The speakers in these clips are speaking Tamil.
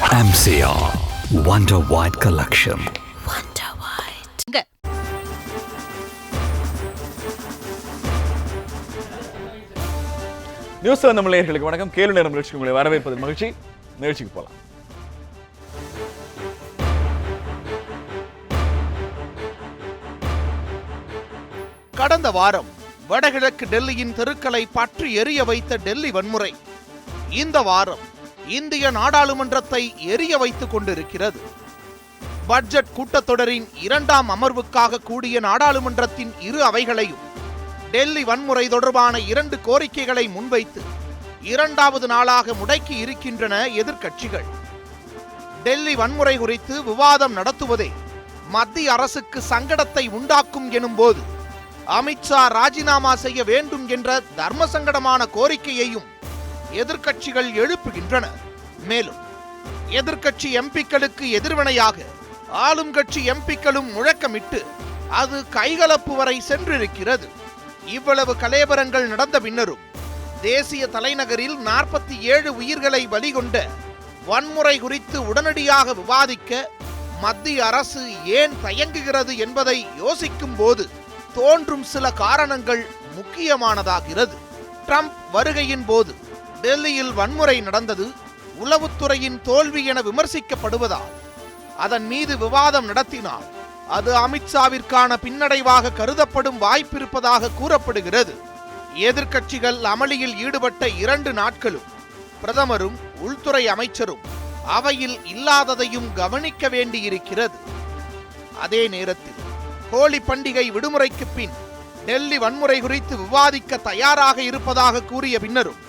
MCR Wonder White Collection. Wonder White. News தமிழர்களுக்கு வணக்கம். கேள்வி நேரம் நிகழ்ச்சிக்கு உங்களை வரவேற்பது மகிழ்ச்சி. நிகழ்ச்சிக்கு போலாம். கடந்த வாரம் வடகிழக்கு டெல்லியின் தெருக்களை பற்றி எரிய வைத்த டெல்லி வன்முறை இந்த வாரம் இந்திய நாடாளுமன்றத்தை எரிய வைத்துக் கொண்டிருக்கிறது. பட்ஜெட் கூட்டத்தொடரின் 2ஆம் அமர்வுக்காக கூடிய நாடாளுமன்றத்தின் இரு அவைகளையும் டெல்லி வன்முறை தொடர்பான 2 கோரிக்கைகளை முன்வைத்து 2வது நாளாக முடக்கி இருக்கின்றன எதிர்க்கட்சிகள். டெல்லி வன்முறை குறித்து விவாதம் நடத்துவதே மத்திய அரசுக்கு சங்கடத்தை உண்டாக்கும் எனும் போது அமித்ஷா ராஜினாமா செய்ய வேண்டும் என்ற தர்ம சங்கடமான கோரிக்கையையும் எதிர்க்கட்சிகள் எழுப்புகின்றன. மேலும் எதிர்க்கட்சி எம்பிக்களுக்கு எதிர்வினையாக ஆளும் கட்சி எம்பிக்களும் முழக்கமிட்டு அது கைகலப்பு வரை சென்றிருக்கிறது. இவ்வளவு கலேபரங்கள் நடந்த பின்னரும் தேசிய தலைநகரில் 47 உயிர்களை பலிகொண்ட வன்முறை குறித்து உடனடியாக விவாதிக்க மத்திய அரசு ஏன் தயங்குகிறது என்பதை யோசிக்கும் போது தோன்றும் சில காரணங்கள் முக்கியமானதாகிறது. ட்ரம்ப் வருகையின் போது டெல்லியில் வன்முறை நடந்தது உளவுத்துறையின் தோல்வி என விமர்சிக்கப்படுவதால் அதன் மீது விவாதம் நடத்தினால் அது அமித்ஷாவிற்கான பின்னடைவாக கருதப்படும் வாய்ப்பிருப்பதாக கூறப்படுகிறது. எதிர்க்கட்சிகள் அமளியில் ஈடுபட்ட 2 நாட்களும் பிரதமரும் உள்துறை அமைச்சரும் அவையில் இல்லாததையும் கவனிக்க வேண்டியிருக்கிறது. அதே நேரத்தில் ஹோலி பண்டிகை விடுமுறைக்கு பின் டெல்லி வன்முறை குறித்து விவாதிக்க தயாராக இருப்பதாக கூறிய பின்னரும்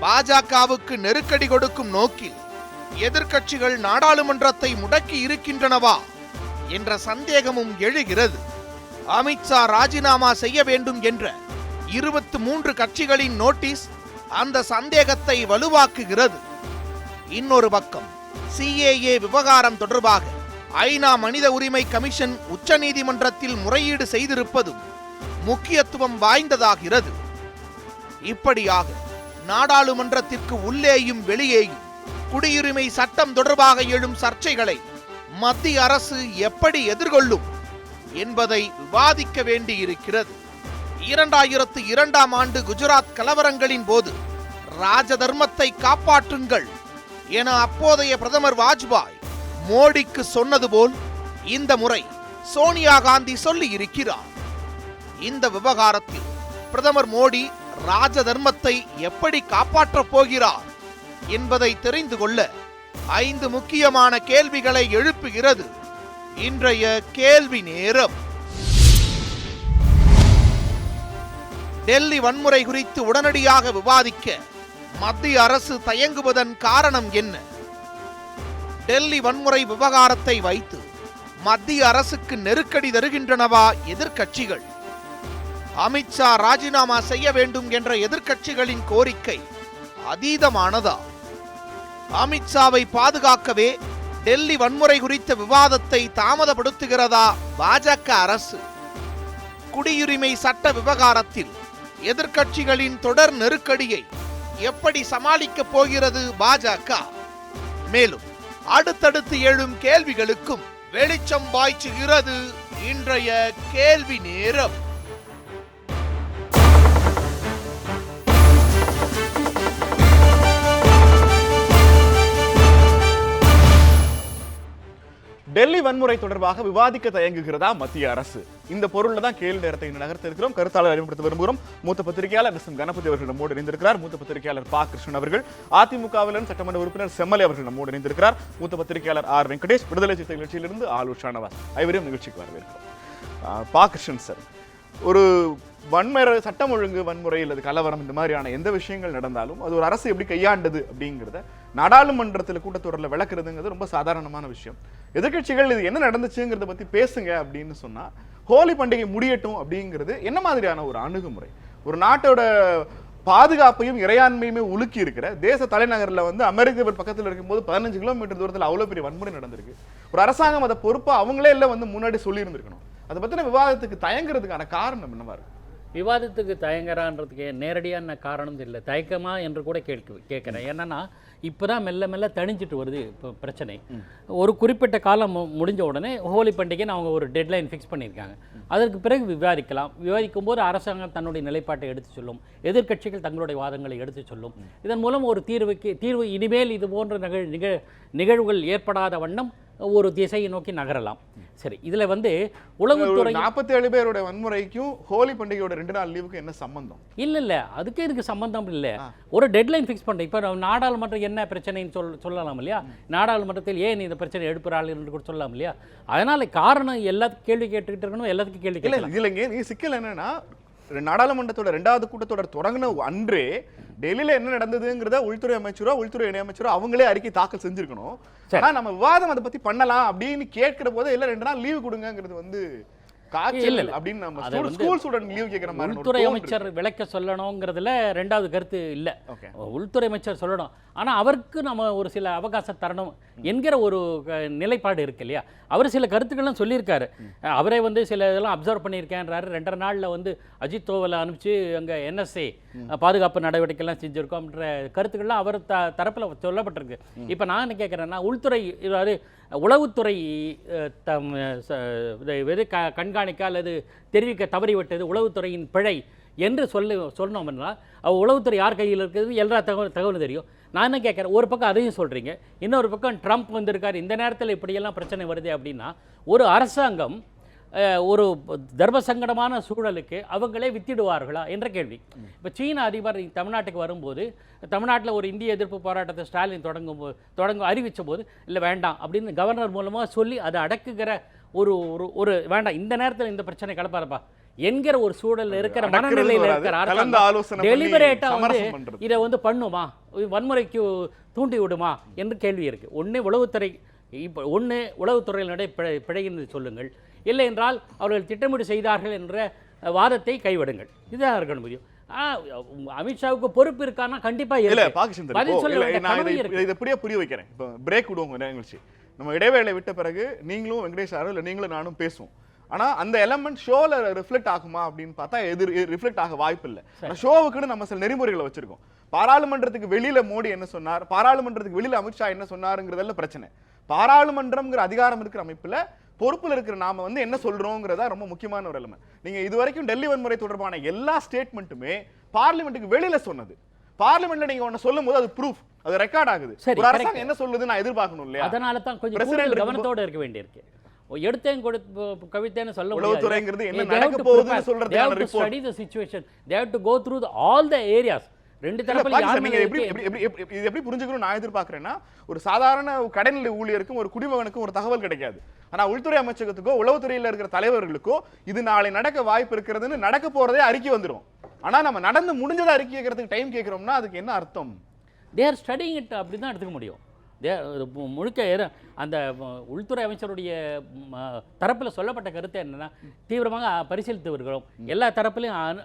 பாஜகவுக்கு நெருக்கடி கொடுக்கும் நோக்கில் எதிர்க்கட்சிகள் நாடாளுமன்றத்தை முடக்கி இருக்கின்றனவா என்ற சந்தேகமும் எழுகிறது. அமித்ஷா ராஜினாமா செய்ய வேண்டும் என்ற 23 கட்சிகளின் நோட்டீஸ் அந்த சந்தேகத்தை வலுவாக்குகிறது. இன்னொரு பக்கம் CAA விவகாரம் தொடர்பாக ஐநா மனித உரிமை கமிஷன் உச்சநீதிமன்றத்தில் முறையீடு செய்திருப்பதும் முக்கியத்துவம் வாய்ந்ததாகிறது. இப்படியாக நாடாளுமன்றத்திற்கு உள்ளேயும் வெளியேயும் குடியுரிமை சட்டம் தொடர்பாக எழும் சர்ச்சைகளை மத்திய அரசு எப்படி எதிர்கொள்ளும் என்பதை விவாதிக்க வேண்டியிருக்கிறது. 2002ஆம் ஆண்டு குஜராத் கலவரங்களின் போது ராஜதர்மத்தை காப்பாற்றுங்கள் என அப்போதைய பிரதமர் வாஜ்பாய் மோடிக்கு சொன்னது போல் இந்த முறை சோனியா காந்தி சொல்லி இருக்கிறார். இந்த விவகாரத்தில் பிரதமர் மோடி ராஜதர்மத்தை எப்படி காப்பாற்றப் போகிறார் என்பதை தெரிந்து கொள்ள 5 முக்கியமான கேள்விகளை எழுப்புகிறது இன்றைய கேள்வி நேரம். டெல்லி வன்முறை குறித்து உடனடியாக விவாதிக்க மத்திய அரசு தயங்குவதன் காரணம் என்ன? டெல்லி வன்முறை விவகாரத்தை வைத்து மத்திய அரசுக்கு நெருக்கடி தருகின்றனவா எதிர்க்கட்சிகள்? அமித்ஷா ராஜினாமா செய்ய வேண்டும் என்ற எதிர்க்கட்சிகளின் கோரிக்கை அதீதமானதா? அமித்ஷாவை பாதுகாக்கவே டெல்லி வன்முறை குறித்த விவாதத்தை தாமதப்படுத்துகிறதா பாஜக அரசு? குடியுரிமை சட்ட விவகாரத்தில் எதிர்க்கட்சிகளின் தொடர் நெருக்கடியை எப்படி சமாளிக்கப் போகிறது பாஜக? மேலும் அடுத்தடுத்து எழும் கேள்விகளுக்கும் வெளிச்சம் பாய்ச்சுகிறது இன்றைய கேள்வி நேரம். டெல்லி வன்முறை தொடர்பாக விவாதிக்க தயங்குகிறதா மத்திய அரசு? இந்த பொருள்ல தான் கேள்வி நேரத்தை நகர்த்த இருக்கிறோம். கருத்தாளர் அறிமுகப்படுத்த விரும்புகிறோம். மூத்த பத்திரிகையாளர் எஸ். எம். கணபதி அவர்கள் நம்மோடு இணைந்திருக்கிறார். மூத்த பத்திரிகையாளர் பா. கிருஷ்ணன் அவர்கள், அதிமுகவிலிருந்து சட்டமன்ற உறுப்பினர் செம்மலை அவர்கள் நம்மோடு இணைந்திருக்கிறார். மூத்த பத்திரிகையாளர் ஆர். வெங்கடேஷ், விடுதலை சிறுத்தை கட்சியிலிருந்து ஆலூர் ஷானவாஸ். ஐவரையும் நிகழ்ச்சிக்கு வரவேற்கிறோம். பா. கிருஷ்ணன் சார், ஒரு வன்முறை, சட்டம் ஒழுங்கு வன்முறை அல்லது கலவரம் இந்த மாதிரியான எந்த விஷயங்கள் நடந்தாலும் அது ஒரு அரசு எப்படி கையாண்டது அப்படிங்கிறத நாடாளுமன்றத்தில் கூட்டத்தொடரில் விளக்குறதுங்கிறது ரொம்ப சாதாரணமான விஷயம். எதிர்க்கட்சிகள் இது என்ன நடந்துச்சுங்கிறத பத்தி பேசுங்க அப்படின்னு சொன்னா ஹோலி பண்டிகை முடியட்டும் அப்படிங்கிறது என்ன மாதிரியான ஒரு அணுகுமுறை? ஒரு நாட்டோட பாதுகாப்பையும் இறையாண்மையுமே உலுக்கி இருக்கிற தேச தலைநகரில் அமெரிக்க பக்கத்தில் இருக்கும்போது 15 கிலோமீட்டர் தூரத்தில் அவ்வளோ பெரிய வன்முறை நடந்திருக்கு. ஒரு அரசாங்கம் அதை பொறுப்பா அவங்களே எல்லாம் முன்னாடி சொல்லி இருந்திருக்கணும். அதை பத்தின விவாதத்துக்கு தயங்குறதுக்கான காரணம் என்னவா இருக்கு? விவாதத்துக்கு தயங்குறான்றதுக்கு நேரடியான காரணம் இல்லை, தயக்கமா என்று கூட கேட்குறேன். என்னன்னா இப்போ தான் மெல்ல மெல்ல தணிஞ்சிட்டு வருது இப்போ பிரச்சனை. ஒரு குறிப்பிட்ட காலம் முடிஞ்ச உடனே ஹோலி பண்டிகைன்னு அவங்க ஒரு டெட்லைன் ஃபிக்ஸ் பண்ணியிருக்காங்க. அதற்கு பிறகு விவாதிக்கலாம். விவாதிக்கும் போது அரசாங்கம் தன்னுடைய நிலைப்பாட்டை எடுத்து சொல்லும், எதிர்க்கட்சிகள் தங்களுடைய வாதங்களை எடுத்து சொல்லும். இதன் மூலம் ஒரு தீர்வு இனிமேல் இது போன்ற நிகழ்வுகள் ஏற்படாத வண்ணம் ஒரு திசையை நோக்கி நகரலாம். சரி, இதுல உளவுத்துறை 47 பேரோட வன்முறைக்கும் ஹோலி பண்டிகையோட 2 நாள் லீவுக்கு என்ன சம்பந்தம்? இல்ல அதுக்கு இதுக்கு சம்பந்தம் இல்ல. ஒரு டெட்லைன் ஃபிக்ஸ் பண்றேன். இப்ப நாடாளுமன்றம் என்ன பிரச்சனைன்னு சொல்லலாம் இல்லையா? நாடாளுமன்றத்தில் ஏன் இந்த பிரச்சனை எடுப்புறாள் என்று கூட சொல்லலாம் இல்லையா? அதனால காரணம் எல்லாத்துக்கும் கேள்வி கேட்டுக்கிட்டு இருக்கணும், எல்லாத்துக்கும் கேள்வி கேட்கலாம். இல்லைங்க, நீ சிக்கல் என்னன்னா நாடாளுமன்றத்தோட 2வது கூட்டத்தொடர் தொடங்கின அன்றே டெல்லியில என்ன நடந்ததுங்கிறத உள்துறை அமைச்சரோ உள்துறை இணையமைச்சரோ அவங்களே அறிக்கை தாக்கல் செஞ்சிருக்கணும். ஆனா நம்ம விவாதம் அதை பத்தி பண்ணலாம் அப்படின்னு கேட்கிற போது இல்ல 2 நாள் லீவு கொடுங்கிறது காய்ச்சல் அப்படின்னு நம்ம ஸ்கூல் ஸ்டூடண்ட் லீவ் கேட்கிற மாதிரி. உள்துறை அமைச்சர் விளக்க சொல்லணுங்கிறதுல 2வது கருத்து இல்ல. உள்துறை அமைச்சர் சொல்லணும், ஆனா அவருக்கு நம்ம ஒரு சில அவகாசம் தரணும் என்கிற ஒரு நிலைப்பாடு இருக்கு இல்லையா? அவர் சில கருத்துக்கள்லாம் சொல்லியிருக்காரு. அவரே சில இதெல்லாம் அப்சர்வ் பண்ணியிருக்கேன்றாரு. 2.5 நாள்ல அஜித் தோவலை அனுப்பிச்சு அங்கே NSA பாதுகாப்பு நடவடிக்கைலாம் செஞ்சுருக்கோம்ன்ற கருத்துக்கள்லாம் அவர் தரப்பில் சொல்லப்பட்டிருக்கு. இப்போ நான் என்ன கேட்குறேன்னா, உள்துறை உளவுத்துறை கண்காணிக்க அல்லது தெரிவிக்க தவறிவிட்டது உளவுத்துறையின் பிழை என்று சொன்னோம்னா உளவுத்துறை யார் கையில் இருக்கிறது எல்லா தகவலும் தெரியும். நான் என்ன கேட்குறேன், ஒரு பக்கம் அதையும் சொல்கிறீங்க, இன்னொரு பக்கம் ட்ரம்ப் வந்திருக்காரு, இந்த நேரத்தில் இப்படியெல்லாம் பிரச்சனை வருது அப்படின்னா ஒரு அரசாங்கம் ஒரு தர்மசங்கடமான சூழலுக்கு அவங்களே வித்திடுவார்களா என்ற கேள்வி. இப்போ சீன அதிபர் தமிழ்நாட்டுக்கு வரும்போது, தமிழ்நாட்டில் ஒரு இந்திய எதிர்ப்பு போராட்டத்தை ஸ்டாலின் அறிவித்த போது இல்லை வேண்டாம் அப்படின்னு கவர்னர் மூலமாக சொல்லி அதை அடக்குகிற ஒரு வேண்டாம் இந்த நேரத்தில் இந்த பிரச்சனை கிளப்பாரப்பா என்கிற ஒரு சூழல் இருக்கிற மனநிலையில் இருக்கிற அரசாங்கம் டெலிபரேட்டா இதை பண்ணுமா, வன்முறைக்கு தூண்டி விடுமா என்று கேள்வி இருக்கு. ஒன்று உளவுத்துறையினுடைய பிழைன்னு சொல்லுங்கள், இல்லை என்றால் அவர்கள் திட்டமிட்டு செய்தார்கள் என்ற வாதத்தை கைவிடுங்கள். இதுதான் இருக்க முடியும். அமித்ஷாவுக்கு பொறுப்பு இருக்கான்னா கண்டிப்பா இல்ல. இதை புரிய வைக்கிறேன். இப்போ பிரேக் விடுவோம் நிகழ்ச்சி, நம்ம இடைவேளை விட்ட பிறகு நீங்களும் வெங்கடேஷ் சாரும் இல்லை நீங்களும் நானும் பேசுவோம். ஆனா அந்த எலமெண்ட் ஷோல ரிஃப்ளெக்ட் ஆகுமா அப்படின்னு பார்த்தா ரிஃப்ளெக்ட் ஆக வாய்ப்பு இல்லை. ஷோவுக்குன்னு நம்ம சில நெறிமுறைகளை வச்சிருக்கோம். பாராளுமன்றத்துக்கு வெளியில மோடி என்ன சொன்னார், பாராளுமன்றத்துக்கு வெளியில அமித்ஷா என்ன சொன்னாருங்கிறதெல்லாம் பிரச்சனை. பாராளுமன்றம்ங்கிற அதிகாரம் இருக்கிற அமைப்புல பொறுப்புல இருக்கிற நாம என்ன சொல்றோங்கிறதா ரொம்ப முக்கியமான ஒரு எலமெண்ட். நீங்க இதுவரைக்கும் டெல்லி வன்முறை தொடர்பான எல்லா ஸ்டேட்மெண்ட்டுமே பார்லிமெண்ட்டுக்கு வெளியில சொன்னது. பார்லிமெண்ட்ல நீங்க ஒன்னு சொல்லும் போது அது ப்ரூஃப், அது ரெக்கார்ட் ஆகுது. ஒரு அரசாங்கம் என்ன சொல்லுது நான் எதிர்பார்க்கணும் இல்லையா? அதனால தான் கொஞ்சம் கவனத்தோட இருக்க வேண்டியிருக்கு. எடுத்தேன் கவிதைன்னு சொல்ல உளவுத்துறைங்கிறது என்ன நடக்க போகுதுன்னு சொல்றதுக்கான report. Study the situation, they have to go through all the areas. ரெண்டு தரப்புல நீங்க எப்படி புரிஞ்சுக்கணும் நான் எதிர்பார்க்கிறேன்னா, ஒரு சாதாரண கடைநிலை ஊழியருக்கும் ஒரு குடிமகனுக்கும் ஒரு தகவல் கிடைக்காது. ஆனா உள்துறை அமைச்சகத்துக்கோ உளவுத்துறையில இருக்கிற தலைவர்களுக்கோ இது நாளை நடக்க வாய்ப்பு இருக்கிறதுன்னு நடக்க போறதே அறிக்கை வந்துடும். ஆனா நம்ம நடந்து முடிஞ்சதை அறிக்கை கேட்கறதுக்கு டைம் கேட்கிறோம்னா அதுக்கு என்ன அர்த்தம்? they are studying it அப்படிதான் எடுத்துக்க முடியும். முழுக்க அந்த உள்துறை அமைச்சருடைய தரப்பில் சொல்லப்பட்ட கருத்து என்னன்னா, தீவிரமாக பரிசீலித்து வருகிறோம், எல்லா தரப்பிலையும்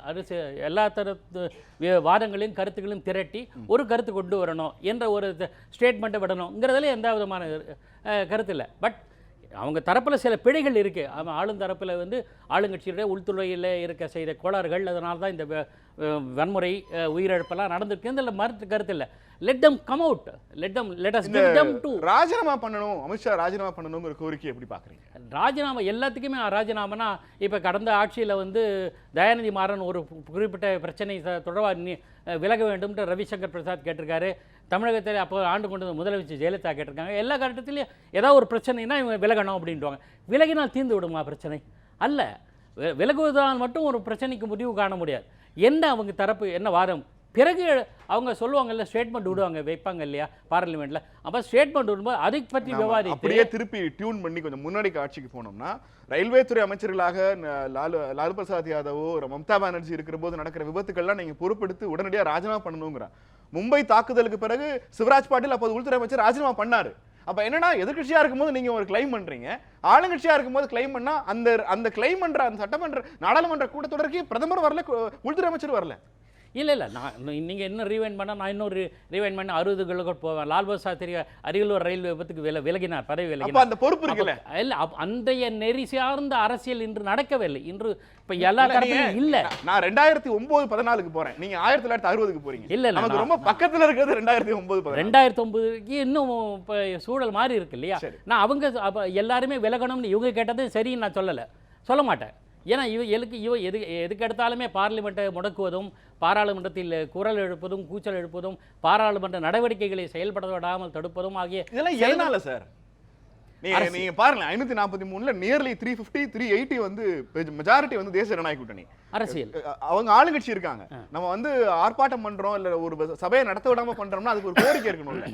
எல்லா தரப்பு வாதங்களையும் கருத்துக்களையும் திரட்டி ஒரு கருத்து கொண்டு வரணும் என்ற ஒரு ஸ்டேட்மெண்ட்டை விடணுங்கிறதுல எந்த விதமான கருத்து இல்லை. பட் அவங்க தரப்பில் சில பிழைகள் இருக்கு. ஆளும் தரப்பில் ஆளுங்கட்சியுடைய உள்துறையில் செய்த கோளாறுகள், அதனால தான் இந்த வன்முறை உயிரிழப்பெல்லாம் நடந்திருக்கு. இதில் மறுத்து கருத்து இல்லை. let them come out, let us give them to ராஜினாமா பண்ணணும். அமித்ஷா ராஜினாமா பண்ணணும்ங்கிற கோரிக்கை எப்படி பார்க்குறீங்க? ராஜினாமா எல்லாத்துக்குமே ராஜினாமானா, இப்போ கடந்த ஆட்சியில் தயாநிதி மாறன் ஒரு குறிப்பிட்ட பிரச்சனை தொடர்பாக விலக வேண்டும் என்று ரவிசங்கர் பிரசாத் கேட்டிருக்காரு. தமிழகத்தில் அப்போ ஆண்டு கொண்டு முதலமைச்சர் ஜெயலலிதா கேட்டிருக்காங்க. எல்லா கட்டத்திலையும் ஏதாவது ஒரு பிரச்சனைனா இவங்க விலகணும் அப்படின்ட்டுவாங்க. விலகினால் தீர்ந்து விடுமா பிரச்சனை? அல்ல, விலகுவதால் மட்டும் ஒரு பிரச்சனைக்கு முடிவு காண முடியாது. என்ன அவங்க தரப்பு என்ன வாதம், பிறகு அவங்க சொல்லுவாங்கல்ல, ஸ்டேட்மெண்ட் விடுவாங்க, வைப்பாங்க இல்லையா பார்லிமெண்ட்ல. அப்போ ஸ்டேட்மெண்ட் விடும்போது அதை பற்றி விவாதி அப்படியே திருப்பி டியூன் பண்ணி கொஞ்சம் முன்னாடி ஆட்சிக்கு போனோம்னா, ரயில்வே துறை அமைச்சர்களாக லாலு பிரசாத் யாதவோ மம்தா பானர்ஜி இருக்கிற போது நடக்கிற விபத்துக்கள்லாம் நீங்க பொறுப்பெடுத்து உடனடியாக ராஜினாமா பண்ணணுங்கிறான். மும்பை தாக்குதலுக்கு பிறகு சிவராஜ் பாட்டீல் அப்போது உள்துறை அமைச்சர் ராஜினாமா பண்ணாரு. அப்ப என்னன்னா, எதிர்கட்சியா இருக்கும்போது நீங்க ஒரு கிளைம் பண்றீங்க, ஆளுங்கட்சியா இருக்கும்போது கிளைம் பண்ணா அந்த கிளைம் பண்ற அந்த சட்டமன்ற நாடாளுமன்ற கூட்டத்தொடருக்கு பிரதமர் வரல, உள்துறை அமைச்சர் வரல. இல்ல நீங்க என்ன ரீவைண்ட் பண்ணா நான் இன்னொரு ரீவைண்ட் பண்ண 60களுக்கு போவேன். லால் பகதூர் சாஸ்திரி அரியலூர் ரயில் விபத்துக்கு விலகினார், பதவி அப்ப விலகினார். அந்த பொறுப்பு இருக்குல்ல. இல்ல அந்தைய நெறி சார்ந்த அரசியல் இன்று நடக்கவில்லை. இன்று இப்ப எல்லா தரப்பிலும் இல்ல. நான் 2009-14க்கு போறேன், நீங்க 1960க்கு போறீங்க. இல்ல நமக்கு ரொம்ப பக்கத்துல இருக்கிறது 2009-14. 2009க்கு இன்னும் இப்ப சூழல் மாறி இருக்கு இல்லையா? நான் அவங்க எல்லாருமே விலகணும்னு இவங்க கேட்டது சரின்னு நான் சொல்ல மாட்டேன். ஏன்னா எதுக்கு எடுத்தாலுமே பார்லிமெண்ட்டை முடக்குவதும், பாராளுமன்றத்தில் குரல் எழுப்பதும், கூச்சல் எழுப்பதும், பாராளுமன்ற நடவடிக்கைகளை செயல்பட விடாமல் தடுப்பதும் ஆகிய இதெல்லாம் எதனால சார்? நீங்க பாருங்க, 543ல நியர்லி 350 380 வந்து மெஜாரிட்டி வந்து தேசிய ஜனநாயக கூட்டணி அரசியல். அவங்க ஆளுங்கட்சி இருக்காங்க. நம்ம வந்து ஆர்ப்பாட்டம் பண்றோம் இல்ல ஒரு சபையை நடத்த விடாம பண்றோம்னா அதுக்கு ஒரு கோரிக்கை இருக்கணும்ல,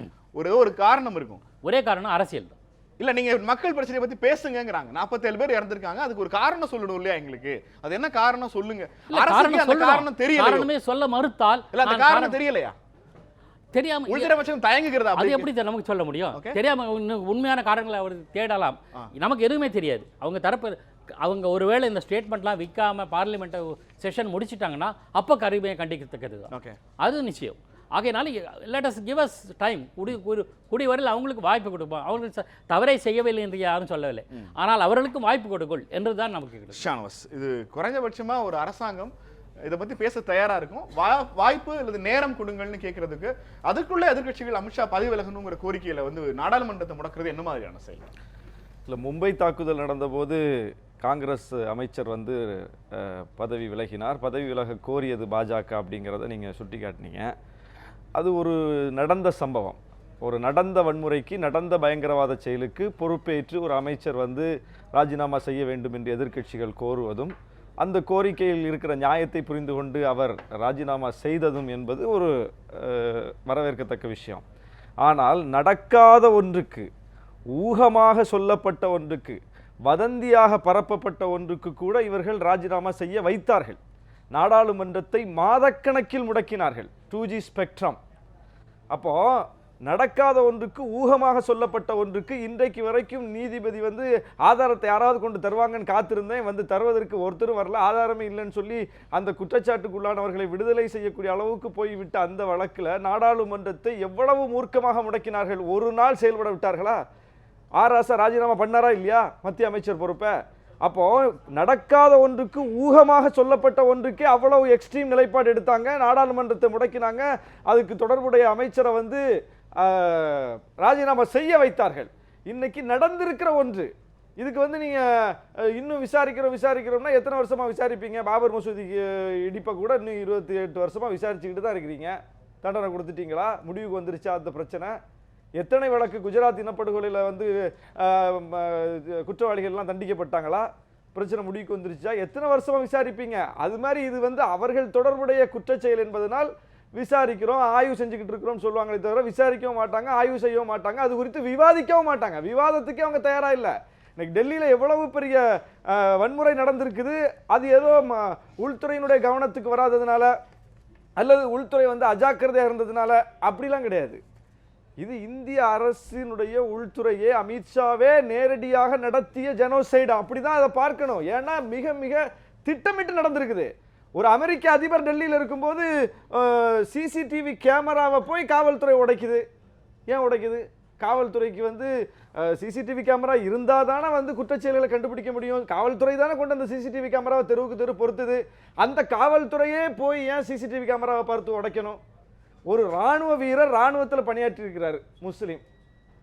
ஒரு காரணம் இருக்கும். ஒரே காரணம் அரசியல் தான். இல்ல நீங்க மக்கள் பிரச்சனையை பத்தி பேசுங்கங்கறாங்க. 47 பேர் இறந்திருக்காங்க, அதுக்கு ஒரு காரணம் சொல்லணும் இல்லையா எங்களுக்கு? அது என்ன காரணம் சொல்லுங்க. அரசுக்கு அந்த காரணம் தெரியல, காரணமே சொல்ல மறுத்தால் இல்ல அந்த காரணம் தெரியலையா? தெரியாம உள்துறை அமைச்சகம் தயங்குகிறதா? அது எப்படி நமக்கு சொல்ல முடியும்? தெரியாம உண்மையான காரணங்களை அவர் தேடலாம். நமக்கு எதுவுமே தெரியாது. அவங்க தரப்பு அவங்க ஒருவேளை இந்த ஸ்டேட்மெண்ட்லாம் விற்காம பார்லிமெண்ட் செஷன் முடிச்சிட்டாங்கன்னா அப்போ கருமையை கண்டிக்கத்தக்கது தான். அது நிச்சயம். ஆகையினால let us give us time. கூடிய வரையில் அவங்களுக்கு வாய்ப்பு கொடுப்போம். அவங்களுக்கு தவறை செய்யவில்லை என்று யாரும் சொல்லவில்லை, ஆனால் அவர்களுக்கும் வாய்ப்பு கொடுக்குள் என்றுதான் நமக்கு. ஷானவாஸ், இது குறைஞ்சபட்சமா ஒரு அரசாங்கம் இதை பத்தி பேச தயாரா இருக்கும். வாய்ப்பு அல்லது நேரம் கொடுங்கள்னு கேட்கறதுக்கு அதுக்குள்ள எதிர்க்கட்சிகள் அமித்ஷா பதவி விலகணுங்கிற கோரிக்கையில வந்து நாடாளுமன்றத்தை முடக்கிறது என்ன மாதிரியான செயல்? இல்லை, மும்பை தாக்குதல் நடந்தபோது காங்கிரஸ் அமைச்சர் வந்து பதவி விலகினார். பதவி விலக கோரியது பாஜக அப்படிங்கிறத நீங்கள் சுட்டி காட்டினீங்க. அது ஒரு நடந்த சம்பவம். ஒரு நடந்த வன்முறைக்கு, நடந்த பயங்கரவாத செயலுக்கு பொறுப்பேற்று ஒரு அமைச்சர் வந்து ராஜினாமா செய்ய வேண்டும் என்று எதிர்க்கட்சிகள் கோருவதும், அந்த கோரிக்கையில் இருக்கிற நியாயத்தை புரிந்து கொண்டு அவர் ராஜினாமா செய்ததும் என்பது ஒரு வரவேற்கத்தக்க விஷயம். ஆனால் நடக்காத ஒன்றுக்கு, ஊகமாக சொல்லப்பட்ட ஒன்றுக்கு, வதந்தியாக பரப்பப்பட்ட ஒன்றுக்கு கூட இவர்கள் ராஜினாமா செய்ய வைத்தார்கள். நாடாளுமன்றத்தை மாதக்கணக்கில் முடக்கினார்கள். 2G spectrum. அப்போ நடக்காத ஒன்றுக்கு, ஊகமாக சொல்லப்பட்ட ஒன்றுக்கு இன்றைக்கு வரைக்கும் நீதிபதி வந்து ஆதாரத்தை யாராவது கொண்டு தருவாங்கன்னு காத்திருந்தேன், வந்து தருவதற்கு ஒருத்தரும் வரல, ஆதாரமே இல்லைன்னு சொல்லி அந்த குற்றச்சாட்டுக்குள்ளானவர்களை விடுதலை செய்யக்கூடிய அளவுக்கு போய்விட்ட அந்த வழக்கில் நாடாளுமன்றத்தை எவ்வளவு மூர்க்கமாக முடக்கினார்கள். ஒரு நாள் செயல்பட விட்டார்களா? ராசா ராஜினாமா பண்ணாரா இல்லையா மத்திய அமைச்சர் பொறுப்பை? அப்போ நடக்காத ஒன்றுக்கு, ஊகமாக சொல்லப்பட்ட ஒன்றுக்கே அவ்வளவு எக்ஸ்ட்ரீம் நிலைப்பாடு எடுத்தாங்க, நாடாளுமன்றத்தை முடக்கினாங்க, அதுக்கு தொடர்புடைய அமைச்சரை வந்து ராஜினாமா செய்ய வைத்தார்கள். இன்னைக்கு நடந்திருக்கிற ஒன்று, இதுக்கு வந்து நீங்க இன்னும் விசாரிக்கிறோம்னா எத்தனை வருஷமா விசாரிப்பீங்க? பாபர் மசூதி இடிப்பை கூட இன்னும் 28 வருஷமா விசாரிச்சுக்கிட்டு தான் இருக்கிறீங்க. தண்டனை கொடுத்துட்டீங்களா? முடிவுக்கு வந்துருச்சா அந்த பிரச்சனை? எத்தனை வழக்கு குஜராத் இனப்படுகொலையில் வந்து குற்றவாளிகள்லாம் தண்டிக்கப்பட்டாங்களா? பிரச்சனை முடிவுக்கு வந்துருச்சா? எத்தனை வருஷமா விசாரிப்பீங்க? அது மாதிரி இது வந்து அவர்கள் தொடர்புடைய குற்றச்செயல் என்பதனால் விசாரிக்கிறோம், ஆய்வு செஞ்சுக்கிட்டு இருக்கிறோம் சொல்லுவாங்களே தவிர விசாரிக்கவும் மாட்டாங்க, ஆய்வு செய்யவும் மாட்டாங்க, அது குறித்து விவாதிக்கவும் மாட்டாங்க. விவாதத்துக்கே அவங்க தயாரா இல்லை. இன்னைக்கு டெல்லியில் எவ்வளவு பெரிய வன்முறை நடந்திருக்குது, அது ஏதோ உள்துறையினுடைய கவனத்துக்கு வராததுனால அல்லது உள்துறை வந்து அஜாக்கிரதையாக இருந்ததுனால அப்படிலாம் கிடையாது. இது இந்திய அரசினுடைய உள்துறையே, அமித்ஷாவே நேரடியாக நடத்திய ஜெனோசைடு. அப்படிதான் அதை பார்க்கணும். ஏன்னா மிக மிக திட்டமிட்டு நடந்திருக்குது. ஒரு அமெரிக்க அதிபர் டெல்லியில் இருக்கும்போது சிசிடிவி கேமராவை போய் காவல்துறை உடைக்குது. ஏன் உடைக்குது? காவல்துறைக்கு வந்து சிசிடிவி கேமரா இருந்தால் தானே வந்து குற்றச்செயல்களை கண்டுபிடிக்க முடியும். காவல்துறை தானே கொண்டு அந்த சிசிடிவி கேமராவை தெருவுக்கு தெரு பொறுத்துது. அந்த காவல்துறையே போய் ஏன் சிசிடிவி கேமராவை பார்த்து உடைக்கணும்? ஒரு இராணுவ வீரர் இராணுவத்தில் பணியாற்றி இருக்கிறார், முஸ்லீம்.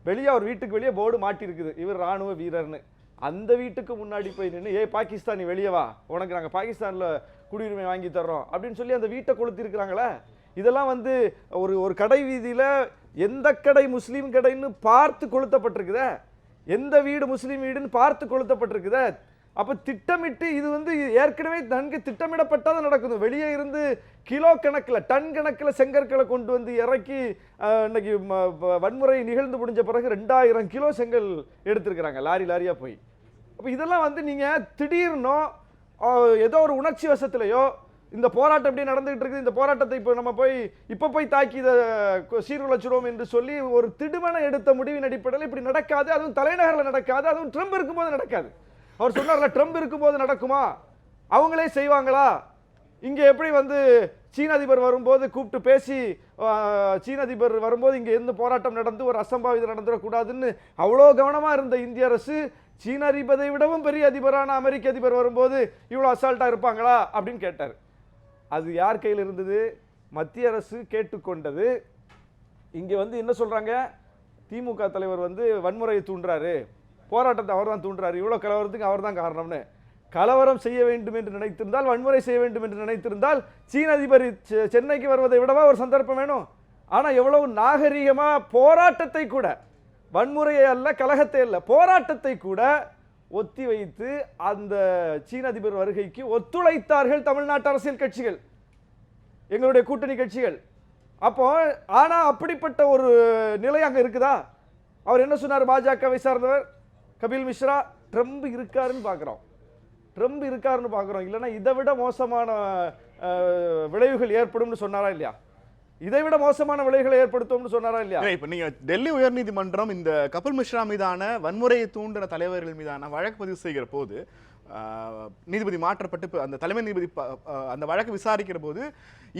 வெளியே அவர் வீட்டுக்கு வெளியே போர்டு மாட்டிருக்குது, இவர் இராணுவ வீரர்னு. அந்த வீட்டுக்கு முன்னாடி போய் நின்று, பாகிஸ்தானி வெளியே வா, உனக்கு நாங்கள் பாகிஸ்தானில் குடியுரிமை வாங்கி தர்றோம் அப்படின்னு சொல்லி அந்த வீட்டை கொளுத்தி இருக்கிறாங்களே. இதெல்லாம் வந்து ஒரு கடை வீதியில் எந்த கடை முஸ்லீம் கடைன்னு பார்த்து கொளுத்தப்பட்டிருக்குதே, எந்த வீடு முஸ்லீம் வீடுன்னு பார்த்து கொளுத்தப்பட்டிருக்குதே. அப்போ திட்டமிட்டு இது வந்து ஏற்கனவே நன்கு திட்டமிடப்பட்டதாக நடக்குது. வெளியே இருந்து கிலோ கணக்கில், டன் கணக்கில் செங்கற்களை கொண்டு வந்து இறக்கி இன்னைக்கு வன்முறை நிகழ்ந்து முடிஞ்ச பிறகு 2000 கிலோ செங்கல் எடுத்திருக்கிறாங்க லாரியாக போய். அப்போ இதெல்லாம் வந்து நீங்கள் திடீர்னோ ஏதோ ஒரு உணர்ச்சி வசத்திலையோ, இந்த போராட்டம் எப்படி நடந்துகிட்டு இருக்குது, இந்த போராட்டத்தை இப்போ நம்ம போய் தாக்கி இதை சீர்குலைச்சிரோம் என்று சொல்லி ஒரு திடுமென எடுத்த முடிவின் அடிப்படையில் இப்படி நடக்காது. அதுவும் தலைநகரில் நடக்காது, அதுவும் ட்ரம்ப் இருக்கும்போது நடக்காது. அவர் சொன்னார்ல, ட்ரம்ப் இருக்கும்போது நடக்குமா, அவங்களே செய்வாங்களா? இங்கே எப்படி வந்து சீன அதிபர் வரும்போது கூப்பிட்டு பேசி சீன அதிபர் வரும்போது இங்கே எந்த போராட்டம் நடந்து ஒரு அசம்பாவிதம் நடந்துடக்கூடாதுன்னு அவ்வளோ கவனமாக இருந்த இந்திய அரசு சீன அதிபரை விடவும் பெரிய அதிபரான அமெரிக்க அதிபர் வரும்போது இவ்வளோ அசால்ட்டாக இருப்பாங்களா அப்படின்னு கேட்டார். அது யார் கையில் இருந்தது? மத்திய அரசு கேட்டுக்கொண்டது. இங்கே வந்து என்ன சொல்கிறாங்க, திமுக தலைவர் வந்து வன்முறையை தூண்டுறாரு, போராட்டத்தை அவர் தான் தூண்டுறாரு, இவ்வளோ கலவரத்துக்கு அவர் தான் காரணம்னு. கலவரம் செய்ய வேண்டும் என்று நினைத்திருந்தால், வன்முறை செய்ய வேண்டும் என்று நினைத்திருந்தால் சீன அதிபர் சென்னைக்கு வருவதை விடவா ஒரு சந்தர்ப்பம் வேணும்? ஆனால் எவ்வளவு நாகரீகமாக போராட்டத்தை கூட, வன்முறையை அல்ல, கலகத்தை அல்ல, போராட்டத்தை கூட ஒத்தி வைத்து அந்த சீன அதிபர் வருகைக்கு ஒத்துழைத்தார்கள் தமிழ்நாட்டு அரசியல் கட்சிகள், எங்களுடைய கூட்டணி கட்சிகள். அப்போ ஆனா அப்படிப்பட்ட ஒரு நிலை அங்க இருக்குதா? அவர் என்ன சொன்னார்? பாஜகவை சார்ந்தவர் கபில் மிஸ்ரா, ட்ரம்ப் இருக்காருன்னு பார்க்குறோம், ட்ரம்ப் இருக்காருன்னு பார்க்குறோம், இல்லைன்னா இதை விட மோசமான விளைவுகள் ஏற்படும்னு சொன்னாரா இல்லையா? இதை விட மோசமான விளைவுகளை ஏற்படுத்தும்னு சொன்னாரா இல்லையா? இப்ப நீங்க டெல்லி உயர்நீதிமன்றம் இந்த கபில் மிஸ்ரா மீதான வன்முறையை தூண்டின தலைவர்கள் மீதான வழக்கு பதிவு செய்கிற போது, நீதிபதி மாற்றப்பட்டு அந்த தலைமை நீதிபதி அந்த வழக்கு விசாரிக்கிற போது,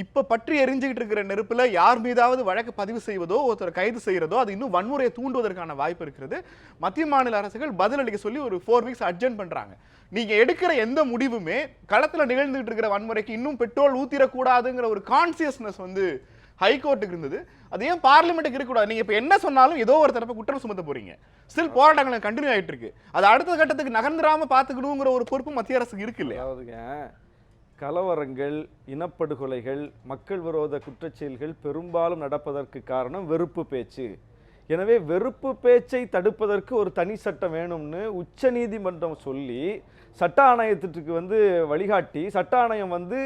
இப்ப பற்றி எரிஞ்சுக்கிட்டு இருக்கிற நெருப்புல யார் மீதாவது வழக்கு பதிவு செய்வதோ ஒருத்தர் கைது செய்யறதோ அது இன்னும் வன்முறையை தூண்டுவதற்கான வாய்ப்பு இருக்கிறது. மத்திய மாநில அரசுகள் பதிலளிக்க சொல்லி ஒரு 4 வீக்ஸ் அட்ஜென்ட் பண்றாங்க. நீங்க எடுக்கிற எந்த முடிவுமே களத்துல நிகழ்ந்துகிட்டு இருக்கிற வன்முறைக்கு இன்னும் பெட்ரோல் ஊத்திரக்கூடாதுங்கிற ஒரு கான்சியஸ்னஸ் வந்து ஹைகோர்ட்டுக்கு இருந்தது. அது ஏன் பார்லிமெண்ட்டுக்கு இருக்கக்கூடாது? நீங்க இப்ப என்ன சொன்னாலும் ஏதோ ஒரு தரப்ப குற்றம் சுமத்த போறீங்க. ஸ்டில் போராட்டங்கள் கண்டினியூ ஆயிட்டு இருக்கு. அது அடுத்த கட்டத்துக்கு நகர்ந்துராம பாத்துக்கணுங்கிற ஒரு பொறுப்பு மத்திய அரசுக்கு இருக்கு இல்லையா? கலவரங்கள், இனப்படுகொலைகள், மக்கள் விரோத குற்றச்செயல்கள் பெரும்பாலும் நடப்பதற்கு காரணம் வெறுப்பு பேச்சு. எனவே வெறுப்பு பேச்சை தடுப்பதற்கு ஒரு தனி சட்டம் வேணும்னு உச்ச நீதிமன்றம் சொல்லி சட்ட ஆணையத்திற்கு வந்து வழிகாட்டி, சட்ட ஆணையம் வந்து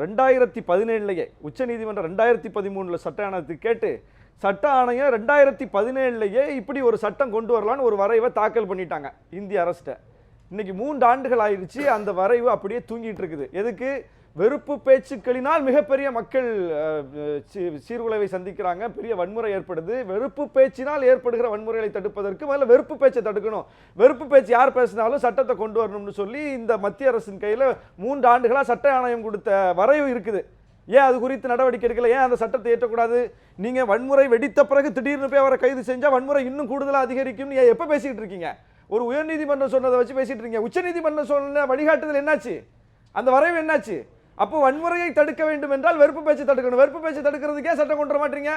2017 உச்ச நீதிமன்றம் 2013 சட்ட ஆணையத்துக்கு கேட்டு, சட்ட ஆணையம் 2017 இப்படி ஒரு சட்டம் கொண்டு வரலான்னு ஒரு வரைவை தாக்கல் பண்ணிட்டாங்க இந்திய அரசிட்ட. இன்னைக்கு 3 ஆண்டுகள் ஆயிடுச்சு, அந்த வரைவு அப்படியே தூங்கிட்டு இருக்குது. எதுக்கு? வெறுப்பு பேச்சுக்களினால் மிகப்பெரிய மக்கள் சீர்குலைவை சந்திக்கிறாங்க, பெரிய வன்முறை ஏற்படுது. வெறுப்பு பேச்சினால் ஏற்படுகிற வன்முறைகளை தடுப்பதற்கு முதல்ல வெறுப்பு பேச்சை தடுக்கணும். வெறுப்பு பேச்சு யார் பேசினாலும் சட்டத்தை கொண்டு வரணும்னு சொல்லி இந்த மத்திய அரசின் கையில் 3 ஆண்டுகளாக சட்ட ஆணையம் கொடுத்த வரைவு இருக்குது. ஏன் அது குறித்து நடவடிக்கை எடுக்கல? ஏன் அந்த சட்டத்தை ஏற்றக்கூடாது? நீங்க வன்முறை வெடித்த பிறகு திடீர்னு போய் அவரை கைது செஞ்சா வன்முறை இன்னும் கூடுதலாக அதிகரிக்கும். எப்ப பேசிட்டு இருக்கீங்க? ஒரு உயர்நீதிமன்றம் சொன்னதை வச்சு பேசிட்டு இருக்கீங்க. உச்ச நீதிமன்றம் சொன்ன வழிகாட்டுதல் என்னாச்சு? அந்த வரைவு என்னாச்சு? அப்போ வன்முறையை தடுக்க வேண்டும் என்றால் வெறுப்பு பேச்சு தடுக்கணும். வெறுப்பு பேச்சு தடுக்கிறதுக்கே சட்டம் கொண்டு வர மாட்டீங்க.